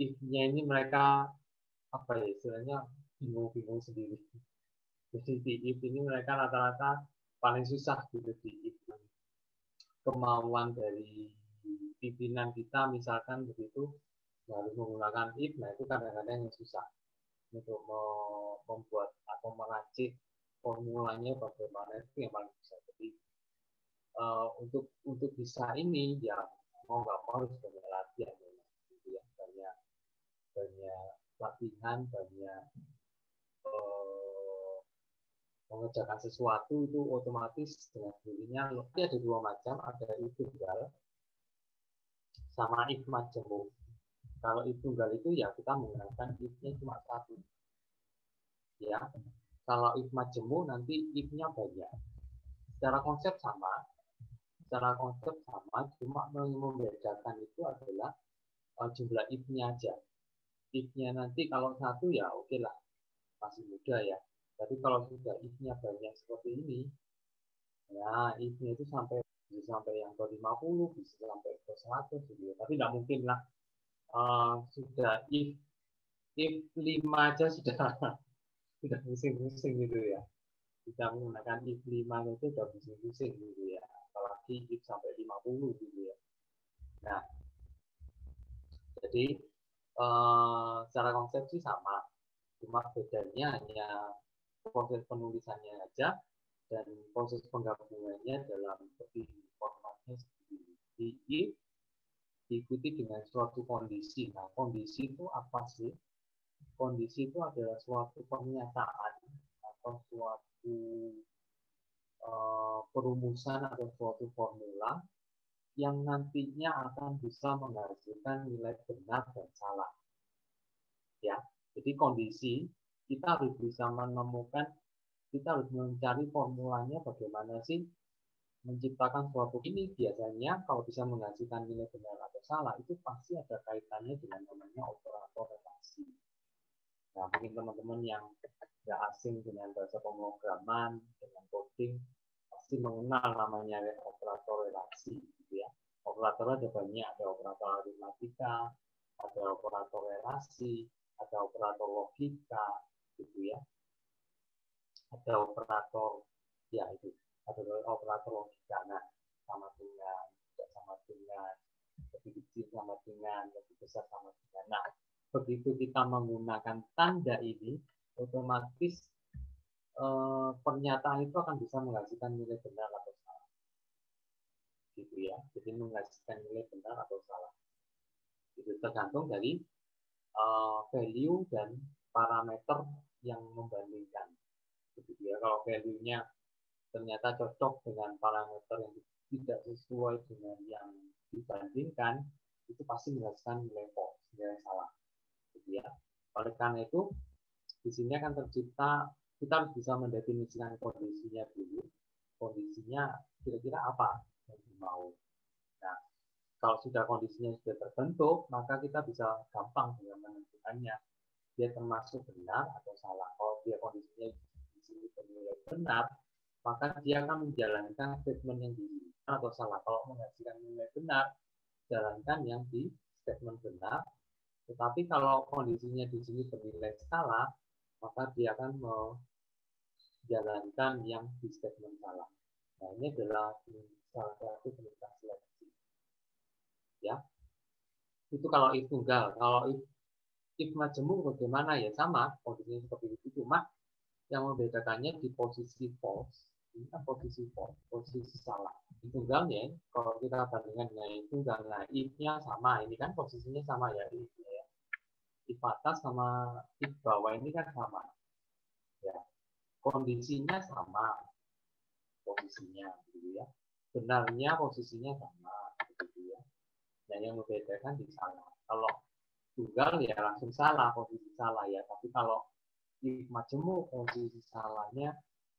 if-nya ini mereka apa ya istilahnya bingung-bingung sendiri. Jadi di if ini mereka rata-rata paling susah gitu di if. Kemauan dari pimpinan kita misalkan begitu harus menggunakan if, nah itu kadang-kadang yang susah untuk membuat atau meracik formulanya bagaimana, itu yang paling susah. Jadi untuk bisa ini ya mau nggak mau harus banyak latihan gitu ya, banyak latihan, banyak mengerjakan sesuatu itu otomatis dengan dirinya. Ada dua macam, ada if tunggal sama if majemuk. Kalau if tunggal itu ya kita menggunakan if-nya cuma satu. Ya, kalau if majemuk nanti if-nya banyak. Secara konsep sama, cuma membedakan itu adalah jumlah if-nya aja. If-nya nanti kalau satu ya oke lah, masih mudah ya. Tapi kalau sudah if-nya banyak seperti ini, Ya, if-nya itu bisa sampai yang ke 50, bisa sampai ke 100 gitu ya. Tapi tidak mungkin lah. Sudah if 5 aja sudah sudah pusing-pusing gitu ya. Kita menggunakan if 5 itu sudah pusing-pusing gitu ya. Apalagi if sampai 50 gitu ya. Nah, jadi secara konsep sih sama. Cuma bedanya hanya proses penulisannya aja dan proses penggabungannya dalam seperti formatnya seperti ini. Diikuti dengan suatu kondisi. Nah, kondisi itu apa sih? Kondisi itu adalah suatu pernyataan atau suatu perumusan atau suatu formula yang nantinya akan bisa menghasilkan nilai benar dan salah. Ya, jadi kondisi kita harus bisa menemukan, kita harus mencari formulanya bagaimana sih menciptakan suatu ini. Biasanya kalau bisa menghasilkan nilai benar atau salah itu pasti ada kaitannya dengan namanya operator relasi. Nah, mungkin teman-teman yang tidak asing dengan bahasa pemrograman, dengan coding, pasti mengenal namanya operator relasi. Gitu ya. Operator ada banyak, ada operator aritmatika, ada operator relasi, ada operator logika, gitu ya. Ada operator, ya itu, ada operator logika. Nah, sama dengan, tidak sama dengan, lebih kecil sama dengan, lebih besar sama dengan. Nah, begitu kita menggunakan tanda ini, otomatis pernyataan itu akan bisa menghasilkan nilai benar atau salah. Gitu ya. Jadi menghasilkan nilai benar atau salah. Itu tergantung dari value dan parameter yang membandingkan. Gitu ya. Kalau value-nya ternyata cocok dengan parameter yang tidak sesuai dengan yang dibandingkan, itu pasti menghasilkan nilai false, nilai salah. Gitu ya. Oleh karena itu, di sini akan tercipta, kita harus bisa mendefinisikan kondisinya dulu. Kondisinya kira-kira apa yang mau. Nah, kalau sudah kondisinya sudah terbentuk, maka kita bisa gampang dengan menentukannya. Dia termasuk benar atau salah. Kalau dia kondisinya di sini bernilai benar, maka dia akan menjalankan statement yang di sini atau salah. Kalau menghasilkan nilai benar, jalankan yang di statement benar. Tetapi kalau kondisinya di sini bernilai salah, maka dia akan menjalankan yang di statement salah. Nah, ini adalah salah satu perintah seleksi. Ya, itu kalau if tunggal. Kalau if majemuk bagaimana ya sama kondisinya seperti itu. Cuma yang membedakannya di posisi false. Ini kan posisi false, posisi salah. If tunggalnya kalau kita bandingkan dengan if tunggal, nah if-nya sama. Ini kan posisinya sama ya if-nya ya. If atas sama if bawah ini kan sama. Ya, kondisinya sama posisinya gitu ya. Benarnya posisinya sama gitu ya. Dan yang membedakan di salah. Kalau tunggal ya langsung salah, posisi salah ya. Tapi kalau if majemuk, posisi salahnya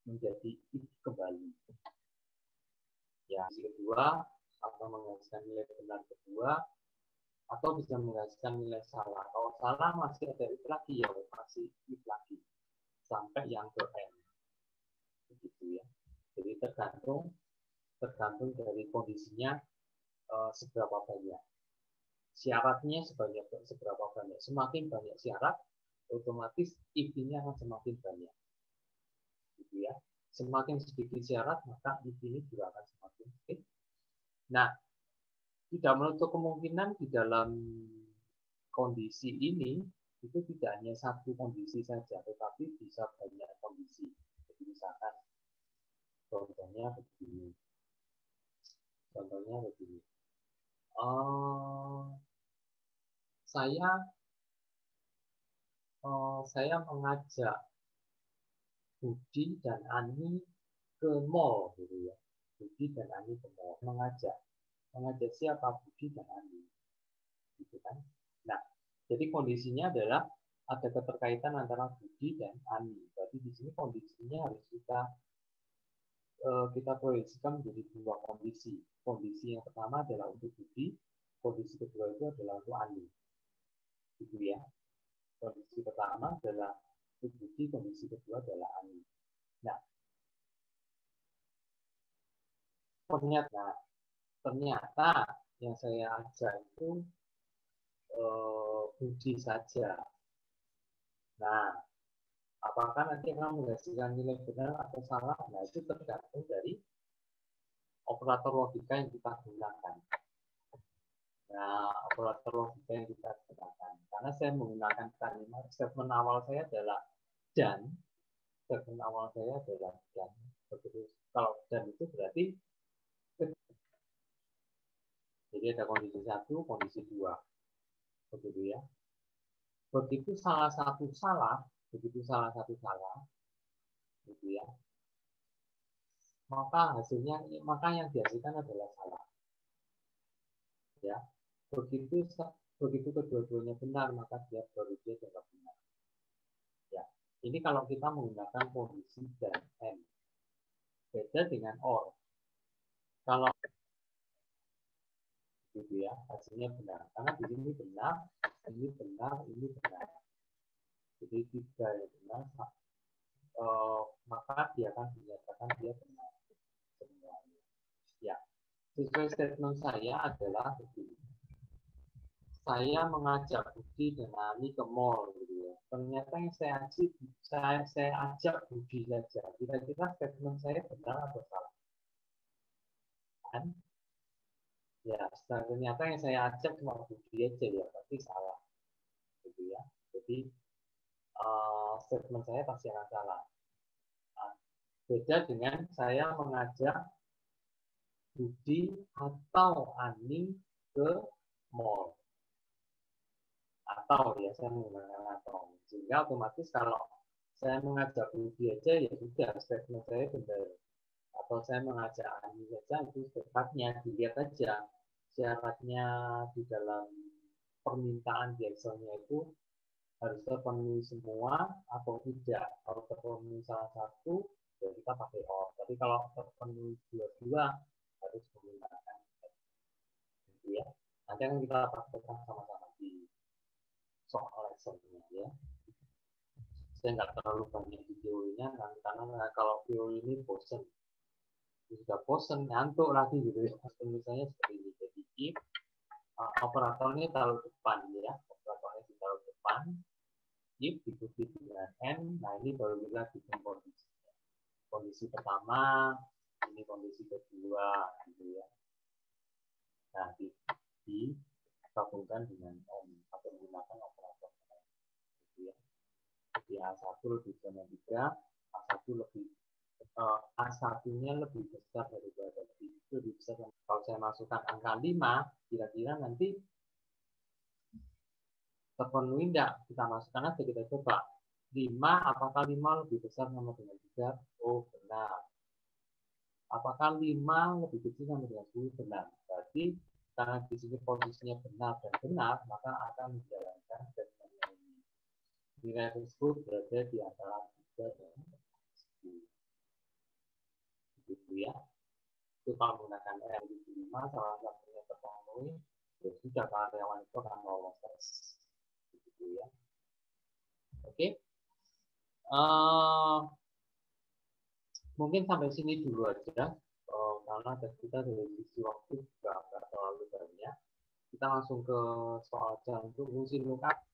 menjadi if kembali. Ya, si kedua atau menghasilkan nilai benar kedua atau bisa menghasilkan nilai salah. Kalau salah masih ada if lagi ya, masih if lagi sampai yang ke n. Begitu ya. Jadi tergantung dari kondisinya seberapa banyak. Syaratnya seberapa banyak. Semakin banyak syarat, otomatis if-nya akan semakin banyak. Gitu ya. Semakin sedikit syarat, maka if ini juga akan semakin sedikit. Nah, tidak menutup kemungkinan di dalam kondisi ini itu tidak hanya satu kondisi saja, tetapi bisa banyak kondisi. Jadi misalkan contohnya begini. Saya mengajak Budi dan Ani ke mall gitu ya. Budi dan Ani ke mall. Mengajak siapa? Budi dan Ani. Gitu kan? Nah, jadi kondisinya adalah ada keterkaitan antara Budi dan Ani. Berarti di sini kondisinya harus kita proyeksikan menjadi dua kondisi. Kondisi yang pertama adalah untuk Budi, kondisi kedua itu adalah untuk Ani. Gitu ya. Kondisi pertama adalah untuk Budi, kondisi kedua adalah Ani. Nah, ternyata yang saya ajak itu Budi saja. Nah, apakah nanti akan menghasilkan nilai benar atau salah? Nah, itu tergantung dari operator logika yang kita gunakan. Nah, operator logika yang kita gunakan. Karena saya menggunakan kalimat statement awal saya adalah dan. Statement awal saya adalah dan. Begitu. Kalau dan itu berarti jadi ada kondisi 1, kondisi 2. Begitu ya. Begitu salah satu salah, gitu ya. Maka yang dihasilkan adalah salah. Ya. Begitu kedua-duanya benar, maka dia adalah benar. Ya. Ini kalau kita menggunakan kondisi dan and. Beda dengan or. Kalau gitu ya, hasilnya benar. Karena di sini benar, ini benar, ini benar. Jadi 3 yang benar, maka dia akan dinyatakan dia benar semuanya. Ya, sesuai statement saya adalah begini. Saya mengajak Budi dan Ani ke mall, gitu ya. Ternyata yang saya ajak Budi saja. Kira-kira statement saya benar atau salah? Kan? Ya, ternyata yang saya ajak cuma Budi aja ya, tapi salah, gitu ya. Jadi statement saya pasti akan salah. Nah, beda dengan saya mengajak Budi atau Ani ke mall. Atau ya saya menggunakan atau. Sehingga otomatis kalau saya mengajak Budi aja ya sudah statement saya benar. Atau saya mengajak Ani saja itu syaratnya dilihat aja. Syaratnya di dalam permintaan di Excel-nya itu harus terpenuhi semua atau tidak. Kalau terpenuhi salah satu, ya kita pakai or. Tapi kalau terpenuhi dua-dua, harus menggunakan gitu ya. Nanti akan kita praktekkan sama-sama di soal Excel-nya ya. Saya nggak terlalu banyak videonya, karena kalau video ini bosen. Sudah bosen, ngantuk lagi gitu ya. Misalnya seperti ini. Jadi if operatornya taruh depan ya. Operatornya ditaruh depan. If diikuti dengan N, nah ini baru kita bikin kondisi. Kondisi pertama, ini kondisi kedua, gitu ya. Nah, digabungkan dengan N atau menggunakan operator N, gitu ya. Jadi A1 lebih dengan 3, A1-nya lebih besar daripada B. Itu lebih besar. Kalau saya masukkan angka 5, kira-kira nanti terpenuhi enggak? Kita masukkan aja, kita coba. 5, apakah 5 lebih besar sama dengan 3? Oh, benar. Apakah 5 lebih kecil sama dengan 10? Benar. Berarti, karena di sini posisinya benar dan benar, maka akan menjalankan statement ini. Nilai tersebut berada di antara 3 dan 10. Gitu ya. Itu kalau menggunakan R5, salah satunya terpenuhi, ya sudah karyawan itu akan lolos tes. Gitu ya. Oke. Mungkin sampai sini dulu aja, karena kita dari sisi waktu juga nggak terlalu banyak. Kita langsung ke soal jantung fungsi lookup.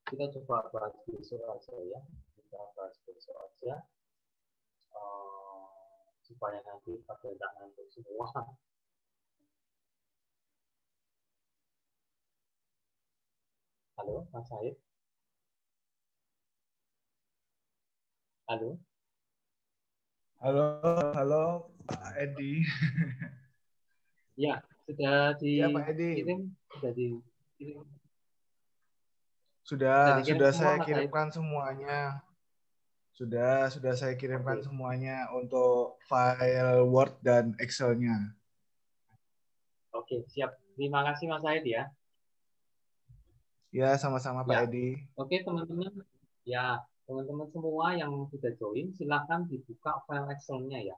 Kita coba bahas besok aja ya. Kita bahas besok aja, supaya nanti pada nggak ngantuk semua. Halo, Mas Said. Halo. Halo Pak Edi. Ya, sudah Pak Edi. dikirim, sudah dikirim. Sudah semua, saya kirimkan semuanya. Sudah saya kirimkan semuanya untuk file Word dan Excel-nya. Oke, siap. Terima kasih Mas Said ya. Ya, sama-sama Pak Edi. Oke, teman-teman. Ya, teman-teman semua yang sudah join, silahkan dibuka file Excel-nya ya.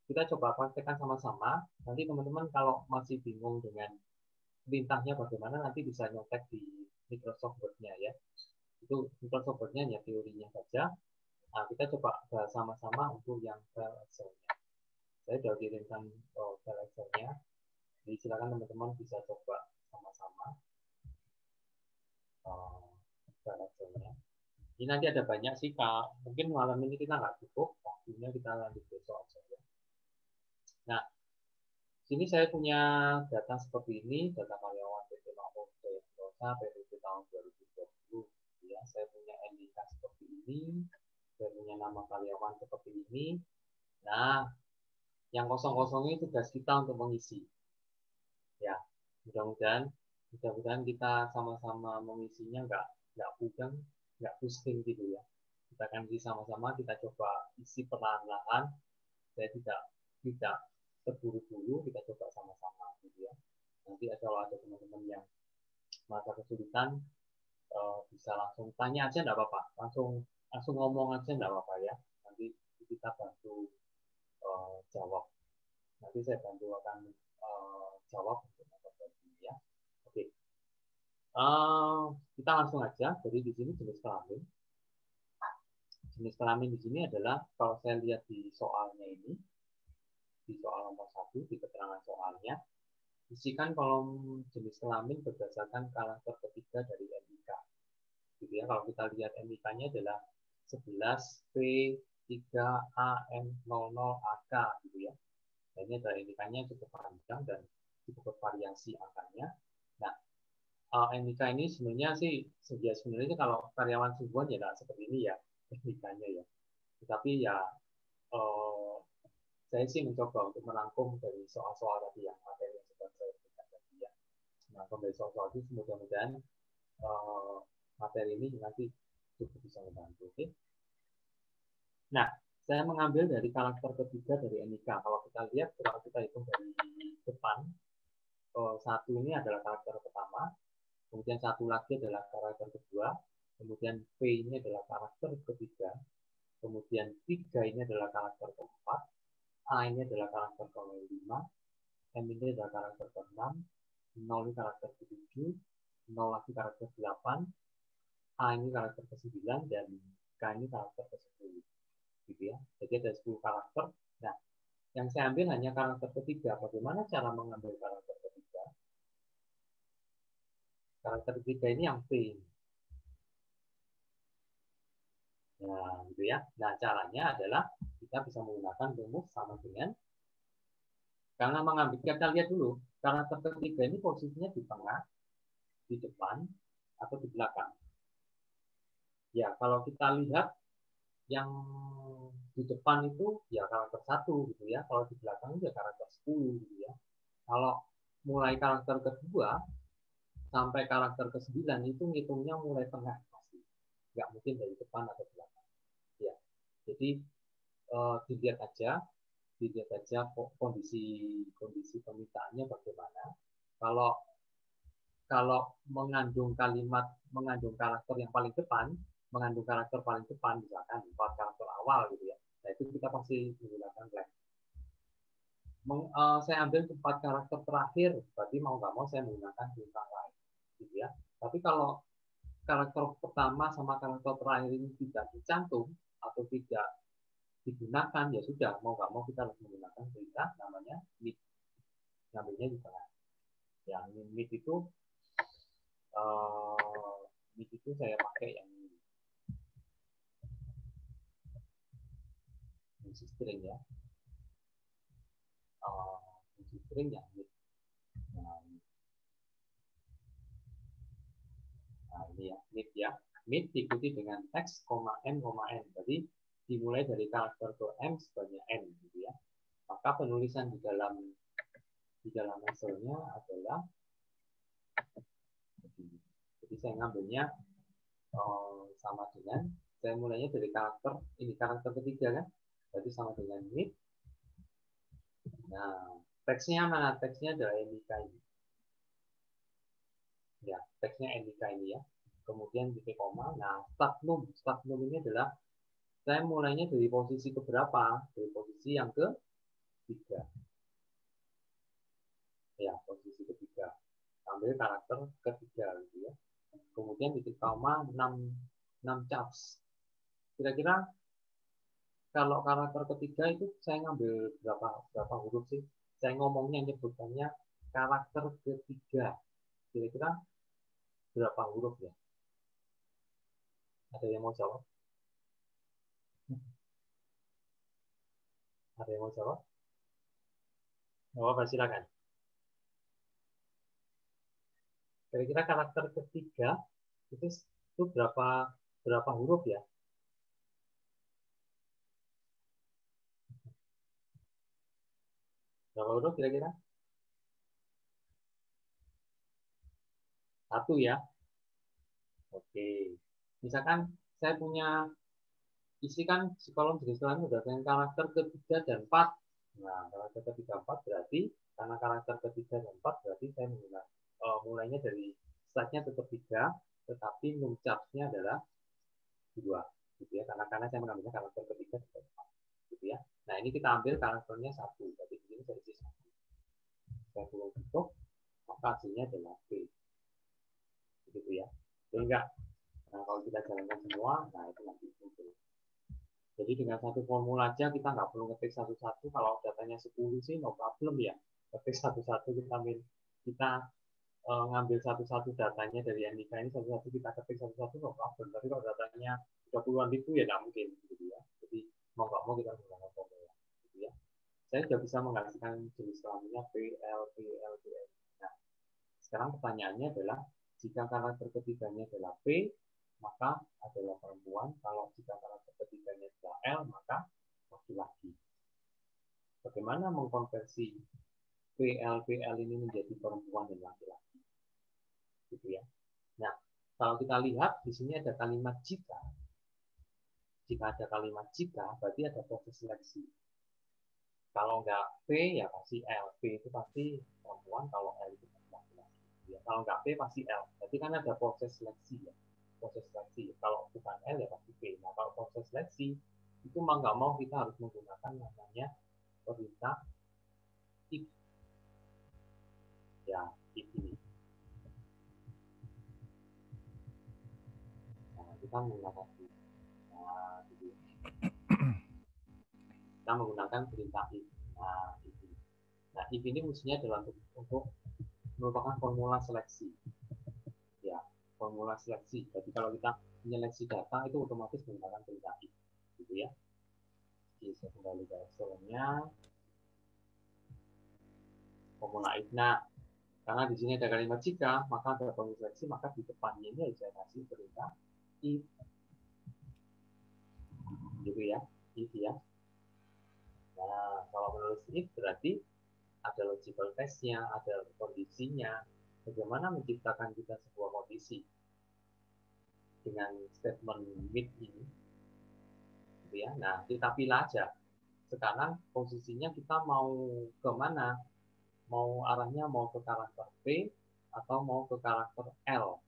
Kita coba praktekkan sama-sama. Nanti teman-teman kalau masih bingung dengan perintahnya bagaimana, nanti bisa nyontek di Microsoft Word-nya ya. Itu Microsoft Word-nya hanya teorinya saja. Nah, kita coba bahas sama-sama untuk yang file Excel-nya. Saya sudah kirimkan file Excel-nya. Jadi silakan teman-teman bisa coba sama-sama file Excel-nya. Ini nanti ada banyak sih, Kak. Mungkin malam ini kita nggak cukup, waktunya kita lanjut besok aja ya. Nah, sini saya punya data seperti ini, data karyawan PT Makmur Jaya Sentosa periode tahun 2020. Ya, saya punya NIK seperti ini, saya punya nama karyawan seperti ini. Nah, yang kosong-kosongnya tugas kita untuk mengisi. Ya, mudah-mudahan kita sama-sama mengisinya nggak pudang, nggak pusing gitu ya. Kita akan isi sama-sama, kita coba isi perlahan-lahan. Saya tidak terburu-buru, kita coba sama-sama gitu ya. Nanti kalau ada teman-teman yang merasa kesulitan, bisa langsung tanya aja nggak apa-apa, langsung ngomong aja nggak apa-apa ya. Nanti kita bantu jawab. Nanti saya bantu akan jawab untuk ya. Oke. Kita langsung aja. Jadi di sini jenis kelamin. Jenis kelamin di sini adalah kalau saya lihat di soalnya ini, di soal nomor 1, di keterangan soalnya, isikan kolom jenis kelamin berdasarkan karakter ketiga dari NIK. Gitu ya. Kalau kita lihat NIK-nya adalah 11P3AM00AK gitu ya. Dan ini adalah NIK-nya cukup panjang dan cukup bervariasi angkanya. Nah, NIK ini sebenarnya sih sebenarnya kalau karyawan sungguhan ya nggak seperti ini ya NIK-nya ya. Tetapi ya saya sih mencoba untuk merangkum dari soal-soal tadi yang materi yang sudah saya berikan tadi ya. Merangkum dari soal-soal itu mudah-mudahan materi ini nanti cukup bisa membantu. Oke? Nah, saya mengambil dari karakter ketiga dari NIK. Kalau kita lihat, kalau kita hitung dari depan, satu ini adalah karakter pertama, kemudian satu lagi adalah karakter kedua, kemudian P ini adalah karakter ketiga, kemudian 3 ini adalah karakter keempat, A ini adalah karakter ke-5, M ini adalah karakter ke-6, 0 ini karakter ke-7, 0 lagi karakter ke-8, A ini karakter ke-9, dan K ini karakter ke-10. Gitu ya. Jadi ada 10 karakter. Nah, yang saya ambil hanya karakter ketiga. Bagaimana cara mengambil karakter ketiga? Karakter ketiga ini yang P. Nah, gitu ya. Nah, caranya adalah kita bisa menggunakan rumus sama dengan, karena mengambil, kita lihat dulu, karakter ketiga ini posisinya di tengah, di depan, atau di belakang. Ya, kalau kita lihat yang di depan itu ya karakter 1 gitu ya, kalau di belakang itu ya karakter 10 gitu ya. Kalau mulai karakter kedua sampai karakter ke-9 itu ngitungnya mulai tengah pasti. Nggak mungkin dari depan atau belakang. Ya. Jadi dilihat aja kondisi permintaannya bagaimana. Kalau mengandung karakter yang paling depan, mengandung karakter paling depan, misalkan 4 karakter awal gitu ya. Nah, itu kita pasti menggunakan blank. Saya ambil 4 karakter terakhir, berarti mau nggak mau saya menggunakan bintang lain, gitu ya. Tapi kalau karakter pertama sama karakter terakhir ini tidak dicantum atau tidak digunakan, ya sudah, mau nggak mau kita harus menggunakan perintah namanya mid. Namanya di tengah. Yang mid itu saya pakai yang ini. Fungsi string ya. Fungsi string yang mid. Nah, ini ya, mid ya. Mid diikuti dengan teks, n, n. Jadi dimulai dari karakter ke m sebanyak n gitu ya. Maka penulisan di dalam Excel-nya adalah jadi saya ngambilnya sama dengan, saya mulainya dari karakter ketiga kan, berarti sama dengan mid. Nah, teksnya mana? Teksnya adalah NIK ini. Ya, teksnya NIK ini ya. Kemudian titik koma. Nah, start num ini adalah saya mulainya dari posisi keberapa? Dari posisi yang ke-3. Ya, posisi ketiga. Ambil karakter ketiga gitu ya. Kemudian titik koma 6 charts. Kira-kira kalau karakter ketiga itu saya ngambil berapa huruf sih? Saya ngomongnya nyebutannya karakter ketiga. Kira-kira berapa huruf ya? Ada yang mau jawab? Ada yang mau jawab? Jawab, silakan. Kira-kira karakter ketiga itu berapa huruf ya? Berapa huruf kira-kira? 1 ya. Oke. Misalkan saya punya isi kan di kolom jenis kelamin udah dengan karakter ketiga dan 4. Nah, karakter ketiga 4 berarti karena karakter ketiga dan 4 berarti saya menggunakan mulainya dari slide-nya tetap 3, tetapi mengucapnya adalah 2. Gitu ya. Karena saya mengambilnya karakter ketiga dan 4. Gitu ya. Nah, ini kita ambil karakternya 1. Berarti di sini saya isi 1. Saya tulis tutup, maka hasilnya adalah P. Gitu ya. Betul enggak? Nah, kalau kita jalankan semua, nah itu nanti muncul. Jadi dengan satu formula aja kita nggak perlu ngetik satu-satu. Kalau datanya 10 sih no problem ya. Ketik satu-satu kita ngambil satu-satu datanya dari Andika ini satu-satu kita ketik satu-satu no problem. Tapi kalau datanya 30-an ribu ya nggak mungkin gitu ya. Jadi mau nggak mau kita menggunakan formula gitu ya. Saya sudah bisa menghasilkan jenis kelaminnya P, L, P, L, P, L. Nah, sekarang pertanyaannya adalah jika karakter ketiganya adalah P, maka adalah perempuan. Kalau jika karakter ketiganya adalah L, maka laki-laki. Bagaimana mengkonversi PL ini menjadi perempuan dan laki-laki? Gitu ya. Nah, kalau kita lihat di sini ada kalimat jika. Jika ada kalimat jika, berarti ada proses seleksi. Kalau nggak P, ya pasti L. P itu pasti perempuan, kalau L itu laki-laki. Ya, kalau nggak P, pasti L. Berarti kan ada proses seleksi ya. Proses seleksi. Kalau bukan L, ya pasti P. Nah, kalau proses seleksi, itu mau nggak mau kita harus menggunakan namanya perintah if. Ya, if ini. Nah, kita menggunakan if. Nah, gitu. Kita menggunakan perintah if. Nah, if ini. Nah, if ini mestinya adalah untuk merupakan formula seleksi. Ya, formula seleksi. Jadi kalau kita menyeleksi data itu otomatis menggunakan perintah if. Gitu ya. Jadi saya kembali ke Excel-nya. Formula if. Nah, karena di sini ada kalimat jika, maka ada formula seleksi, maka di depannya ini saya kasih perintah if. Gitu ya. If ya. Nah, kalau menulis if berarti ada logical test-nya, ada kondisinya. Bagaimana menciptakan kita sebuah kondisi dengan statement with ini. Gitu ya. Nah, kita pilih aja. Sekarang posisinya kita mau ke mana? Mau arahnya mau ke karakter P atau mau ke karakter L.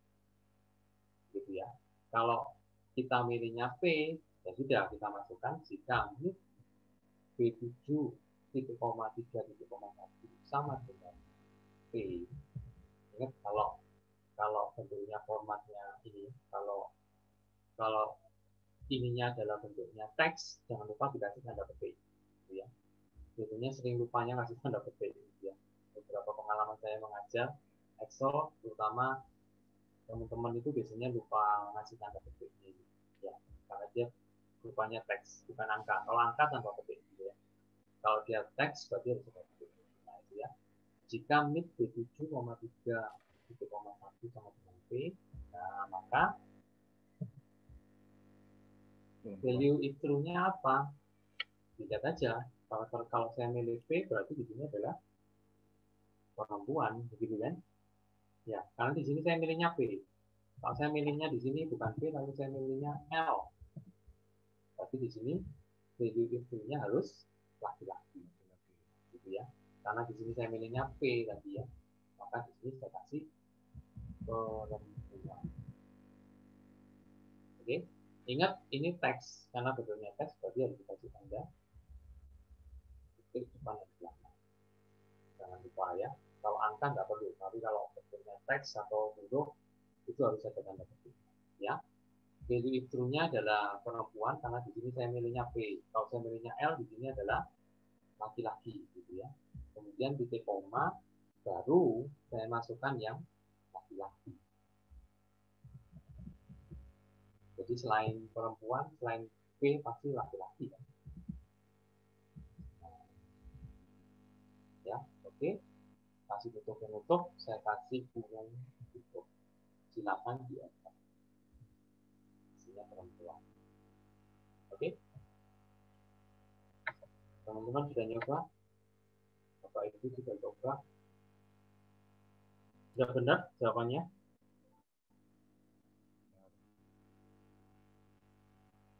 Gitu ya. Kalau kita milihnya P, ya sudah kita masukkan jika B7 titik koma 3 titik koma 1 sama dengan P. Ingat kalau bentuknya formatnya ini, kalau ininya adalah bentuknya teks, jangan lupa dikasih tanda petik. Gitu ya. Biasanya sering lupanya kasih tanda petik. Gitu ya. Beberapa pengalaman saya mengajar Excel, terutama teman-teman itu biasanya lupa ngasih tanda petik. Gitu. Ya, karena dia rupanya teks, bukan angka. Kalau angka tanpa petik. Gitu ya. Kalau dia teks, berarti harus ada petik. Nah, itu ya. Jika mid B7, 3, 1 sama dengan P, nah maka value if true-nya apa? Lihat aja. Kalau saya milih P, berarti di sini adalah perempuan, begitu kan? Ya, karena di sini saya milihnya P. Kalau saya milihnya di sini bukan P, lalu saya milihnya L. Berarti di sini value if true-nya harus laki-laki, gitu ya. Karena di sini saya milihnya P tadi ya, maka di sini saya kasih perempuan. Oke, ingat ini teks, karena bentuknya teks berarti harus dikasih tanda ketik depan dan belakang. Jangan lupa ya, kalau angka nggak perlu, tapi kalau bentuknya teks atau huruf itu harus ada tanda ketik. Ya, value if true-nya adalah perempuan karena di sini saya milihnya P. Kalau saya milihnya L di sini adalah laki-laki gitu ya. Kemudian titik koma baru saya masukkan yang laki-laki. Jadi selain perempuan, selain P pasti laki-laki kan. Ya, oke. Kasih tutup penutup, saya kasih kurung tutup. Silakan diangkat. Isinya perempuan. Oke. Teman-teman sudah nyoba? Bapak Ibu sudah coba? Sudah benar jawabannya?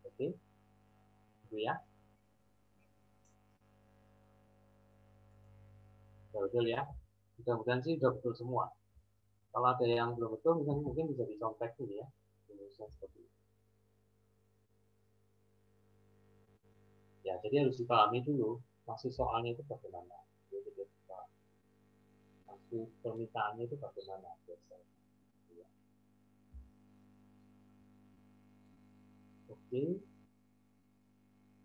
Oke. Itu ya. Betul ya. Mudah-mudahan sih sudah betul semua. Kalau ada yang belum betul, mungkin bisa dicontek dulu ya. Tulisnya seperti itu. Ya, jadi harus dipahami dulu maksud soalnya itu bagaimana. Jadi maksud permintaannya itu bagaimana biasanya. Ya. Oke,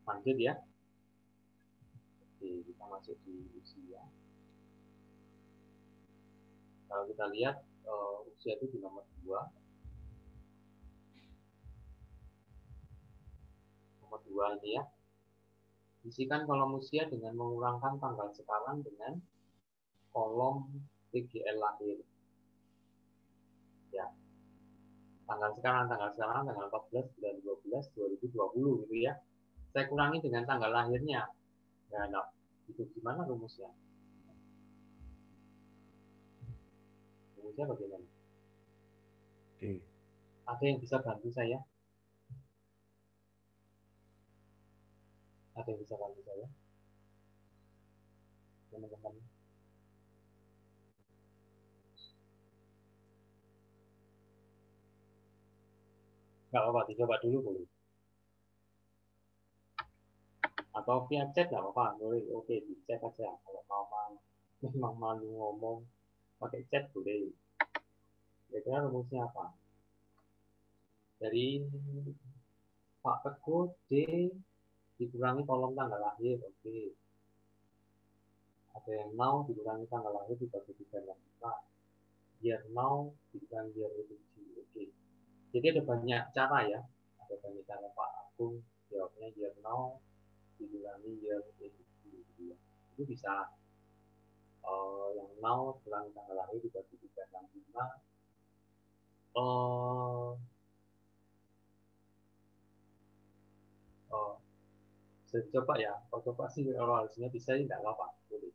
lanjut ya. Oke, kita masuk di usia. Kalau kita lihat usia itu di nomor 2. Nomor 2 ini ya. Isikan kolom usia dengan mengurangkan tanggal sekarang dengan kolom TGL lahir. Ya. Tanggal sekarang, tanggal 14 bulan 12 2020 gitu ya. Saya kurangi dengan tanggal lahirnya. Ya, nah, itu gimana rumusnya? Rumusnya bagaimana? Oke. Ada yang bisa bantu saya? Ada yang bisa bantu saya? Teman-teman. Nggak apa-apa, dicoba dulu boleh. Atau via chat nggak apa-apa, boleh. Oke, di chat aja. Kalau memang malu ngomong, pakai chat boleh. Kira-kira rumusnya apa? Dari Pak Teguh D dikurangi kolom tanggal lahir, oke. Ada yang now dikurangi tanggal lahir dibagi 3 year now dikurangi year religion, oke. Jadi ada banyak cara ya. Ada banyak cara Pak Agung jawabnya year now dikurangi year religion, gitu ya. Itu bisa yang now kurangi tanggal lahir dibagi 365. Saya coba ya, kalau coba sih kalau harusnya bisa tidak apa-apa, boleh.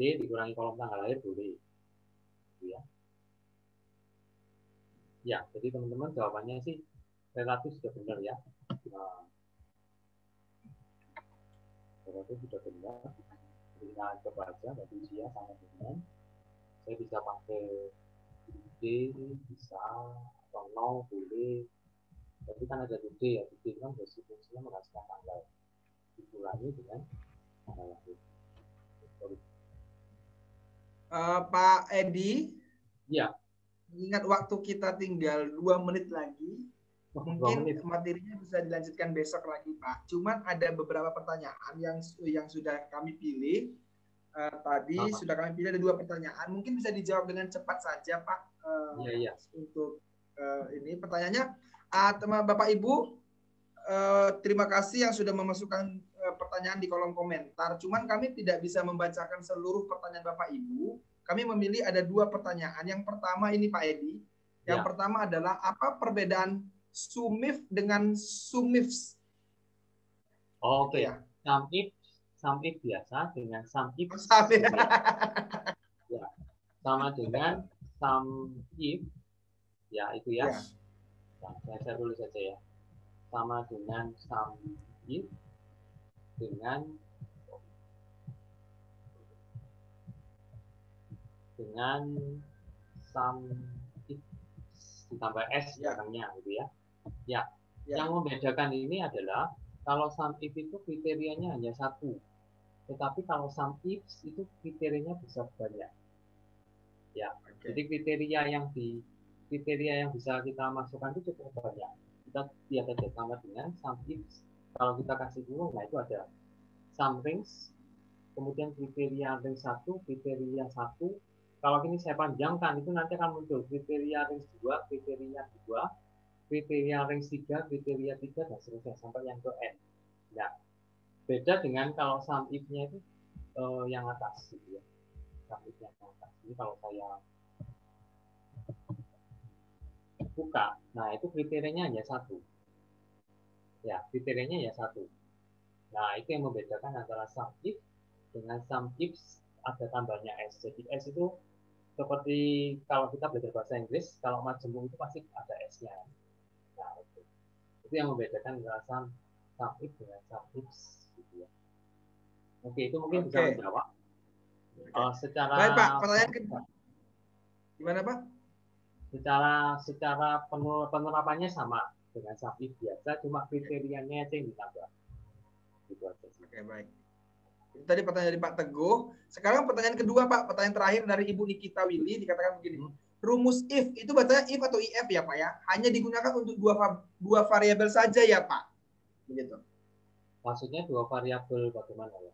D dikurangi kolom tanggal lahir boleh, ya. Ya, jadi teman-teman jawabannya sih relatif sudah benar ya. Nah, relatif sudah benar. Jadi kita coba aja berarti usia sama dengan saya bisa pakai D bisa atau no boleh. Tapi kan ada D ya, D kan fungsinya menghasilkan tanggal dikurangi dengan tanggal lahir. Pak Edi, ya. Ingat waktu kita tinggal 2 menit lagi. Mungkin materinya bisa dilanjutkan besok lagi, Pak. Cuman ada beberapa pertanyaan yang sudah kami pilih. Tadi sudah kami pilih ada 2 pertanyaan. Mungkin bisa dijawab dengan cepat saja, Pak. Iya. Untuk ini pertanyaannya, teman Bapak Ibu, terima kasih yang sudah memasukkan pertanyaan di kolom komentar. Cuman kami tidak bisa membacakan seluruh pertanyaan Bapak Ibu. Kami memilih ada 2 pertanyaan. Yang pertama ini Pak Edi. Yang pertama adalah apa perbedaan sumif dengan sumifs? Oke. Ya. Sumif biasa dengan sumif. Ya. Sama dengan sumif. Ya, itu ya. Nah, saya tulis saja ya. Sama dengan sumif dengan sumif ditambah s belakangnya gitu ya. Ya. Yang membedakan ini adalah kalau sumif itu kriterianya hanya 1. Tetapi kalau sumif itu kriterianya bisa banyak. Ya. Jadi kriteria yang kriteria yang bisa kita masukkan itu cukup banyak. Kita lihat aja sama dengan sum if. Kalau kita kasih dulu, nah itu ada sum range, kemudian kriteria range 1, kriteria 1. Kalau ini saya panjangkan, itu nanti akan muncul kriteria range 2, kriteria 2, kriteria range 3, kriteria 3, dan seterusnya sampai yang ke N. Nah, beda dengan kalau sum if-nya itu yang atas, gitu ya. Sum if yang atas. Ini kalau saya buka, nah itu kriterianya hanya 1. Ya, kriterianya ya 1. Nah, itu yang membedakan antara sum if dengan sum if ada tambahnya S. Jadi S itu seperti kalau kita belajar bahasa Inggris, kalau majemuk itu pasti ada S-nya. Nah, itu yang membedakan antara sum if dengan sum if, gitu ya. Oke, itu mungkin bisa menjawab. Secara baik Pak, pertanyaan kedua. Gimana Pak? Secara penerapannya sama dengan sum if biasa, cuma kriterianya aja yang ditambah. Gitu aja sih. Oke, baik. Itu tadi pertanyaan dari Pak Teguh. Sekarang pertanyaan kedua Pak, pertanyaan terakhir dari Ibu Nikita Willy, dikatakan begini. Rumus if itu bacanya if atau if ya Pak ya? Hanya digunakan untuk dua variabel saja ya Pak? Begitu. Maksudnya dua variabel bagaimana ya?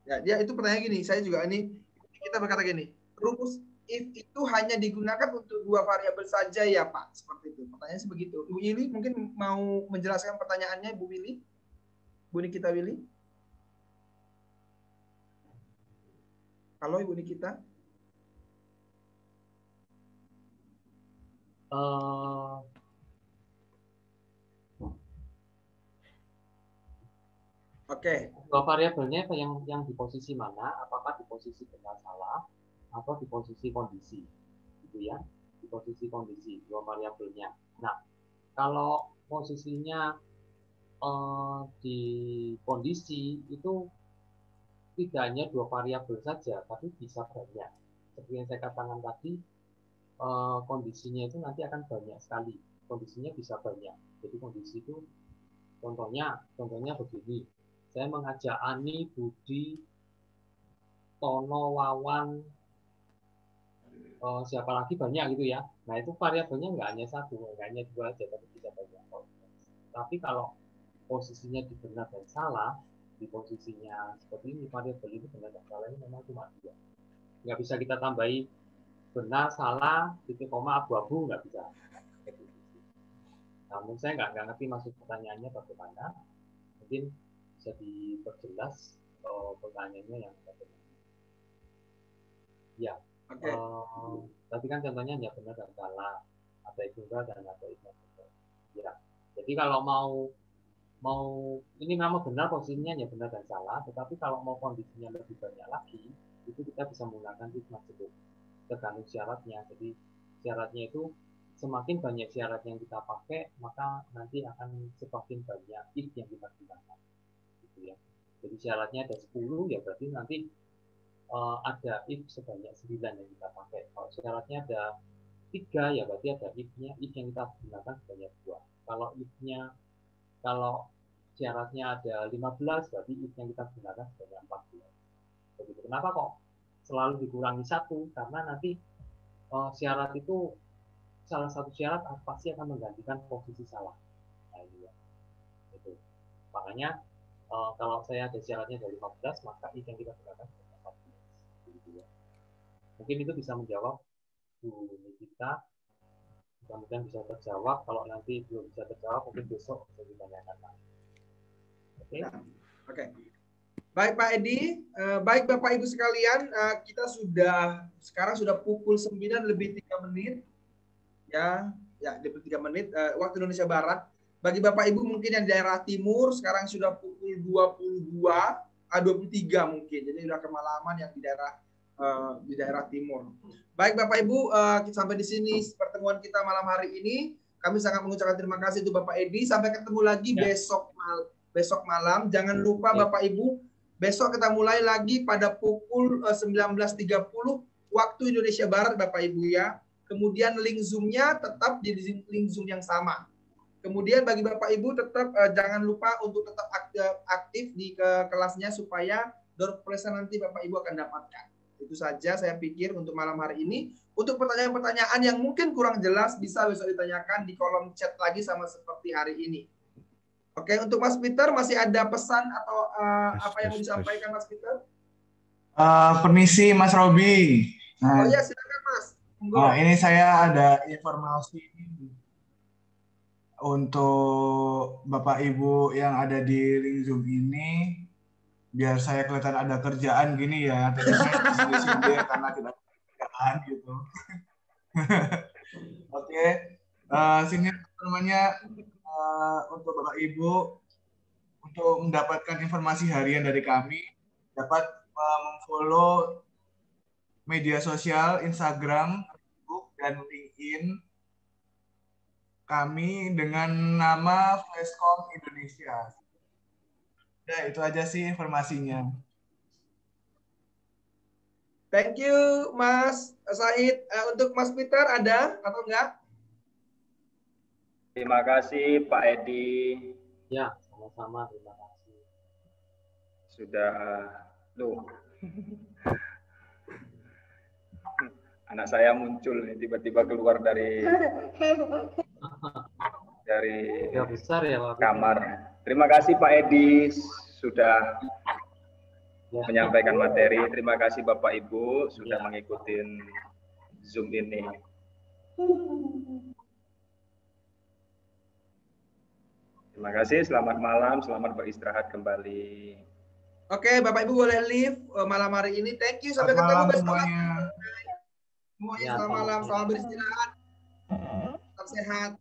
Ya, dia itu pertanyaan gini, saya juga ini kita berkata gini, rumus if itu hanya digunakan untuk dua variabel saja ya Pak? Seperti itu. Pertanyaannya begitu. Ibu Willy mungkin mau menjelaskan pertanyaannya, Bu Willy? Bu Nikita Willy? Halo Ibu Nikita? Oke. Dua variabelnya yang di posisi mana? Apakah di posisi benar salah atau di posisi kondisi? Gitu ya. Di posisi kondisi dua variabelnya. Nah, kalau posisinya di kondisi itu tidak hanya dua variabel saja, tapi bisa banyak. Seperti yang saya katakan tadi, kondisinya itu nanti akan banyak sekali. Kondisinya bisa banyak. Jadi kondisi itu contohnya begini. Saya mengajak Ani, Budi, Tono, Wawan, siapa lagi banyak gitu ya. Nah itu variabelnya nggak hanya satu, nggak hanya dua aja, tapi bisa banyak. Tapi kalau posisinya di benar dan salah, di posisinya seperti ini, variabel ini benar dan salah ini memang cuma dua. Nggak bisa kita tambahi benar, salah, titik koma, abu-abu, nggak bisa. Namun saya nggak ngerti maksud pertanyaannya bagaimana. Mungkin bisa diperjelas pertanyaannya yang bagaimana. Ya, tapi kan contohnya hanya benar dan salah, ada tunggal dan ada tunggal. Ya, jadi kalau mau ini memang benar posisinya hanya benar dan salah, tetapi kalau mau kondisinya lebih banyak lagi, itu kita bisa menggunakan if majemuk tergantung syaratnya. Jadi syaratnya itu semakin banyak syarat yang kita pakai, maka nanti akan semakin banyak if yang kita gunakan. Gitu ya. Jadi syaratnya ada 10, ya berarti nanti ada if sebanyak 9 yang kita pakai. Kalau syaratnya ada 3, ya berarti ada if yang kita gunakan sebanyak 2. Kalau syaratnya ada 15, berarti if yang kita gunakan sebanyak 14. Begitu. Kenapa kok selalu dikurangi 1? Karena nanti syarat itu salah satu syarat pasti akan menggantikan posisi salah. Nah, ya. Itu. Makanya kalau saya ada syaratnya dari 15, maka if yang kita gunakan sebanyak 14. Gitu ya. Mungkin itu bisa menjawab Bu Nikita. Mudah-mudahan bisa terjawab. Kalau nanti belum bisa terjawab, mungkin besok bisa ditanyakan lagi. Oke. Oke. Baik Pak Edi, baik Bapak Ibu sekalian, kita sekarang sudah pukul 9 lebih 3 menit. Ya, lebih 3 menit waktu Indonesia Barat. Bagi Bapak Ibu mungkin yang di daerah timur sekarang sudah pukul 23 mungkin. Jadi sudah kemalaman yang di daerah timur. Baik Bapak Ibu, sampai di sini pertemuan kita malam hari ini. Kami sangat mengucapkan terima kasih untuk Bapak Edi. Sampai ketemu lagi besok malam. Jangan lupa Bapak Ibu, besok kita mulai lagi pada pukul 19.30 waktu Indonesia Barat Bapak Ibu ya. Kemudian link Zoom-nya tetap di link Zoom yang sama. Kemudian bagi Bapak Ibu tetap jangan lupa untuk tetap aktif di kelasnya supaya door prize nanti Bapak Ibu akan dapatkan. Itu saja saya pikir untuk malam hari ini. Untuk pertanyaan-pertanyaan yang mungkin kurang jelas bisa besok ditanyakan di kolom chat lagi sama seperti hari ini. Oke, untuk Mas Peter masih ada pesan atau apa yang mau disampaikan Mas Peter? Permisi Mas Robi. Oh ya, silakan Mas. Nah, ini saya ada informasi untuk Bapak Ibu yang ada di link Zoom ini, biar saya kelihatan ada kerjaan gini ya. Tadi saya disindir karena tidak ada kerjaan gitu. Oke, sini namanya untuk Bapak Ibu untuk mendapatkan informasi harian dari kami dapat memfollow media sosial Instagram, Facebook, dan LinkedIn kami dengan nama Flashcom Indonesia. Ya, itu aja sih informasinya. Thank you Mas Said. Untuk Mas Peter ada atau enggak? Terima kasih Pak Edi. Ya, sama-sama, terima kasih. Sudah, anak saya muncul nih tiba-tiba keluar dari Ya, besar ya, Pak. kamar. Terima kasih Pak Edi sudah menyampaikan materi. Terima kasih Bapak Ibu sudah mengikuti Zoom ini. Terima kasih, selamat malam, selamat beristirahat kembali. Oke, Bapak Ibu boleh leave malam hari ini. Thank you, sampai ketemu besok. Semuanya. Semuanya selamat malam, selamat beristirahat. Tetap sehat.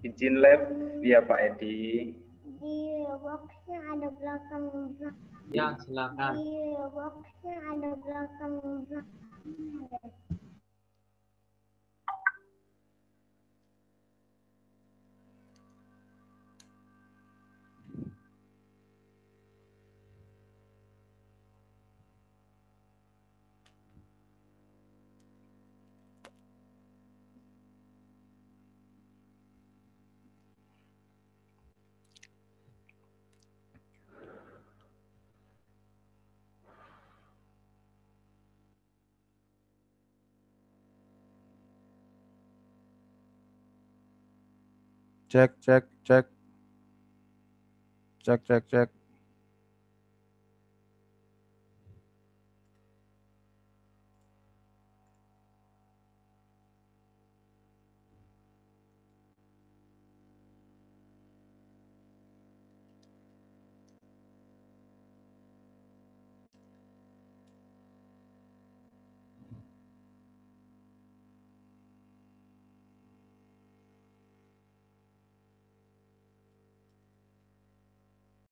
Izin live, ya Pak Edi. Di boxnya ada belakang. Ya, silakan. Di boxnya ada belakang. Cek. Cek.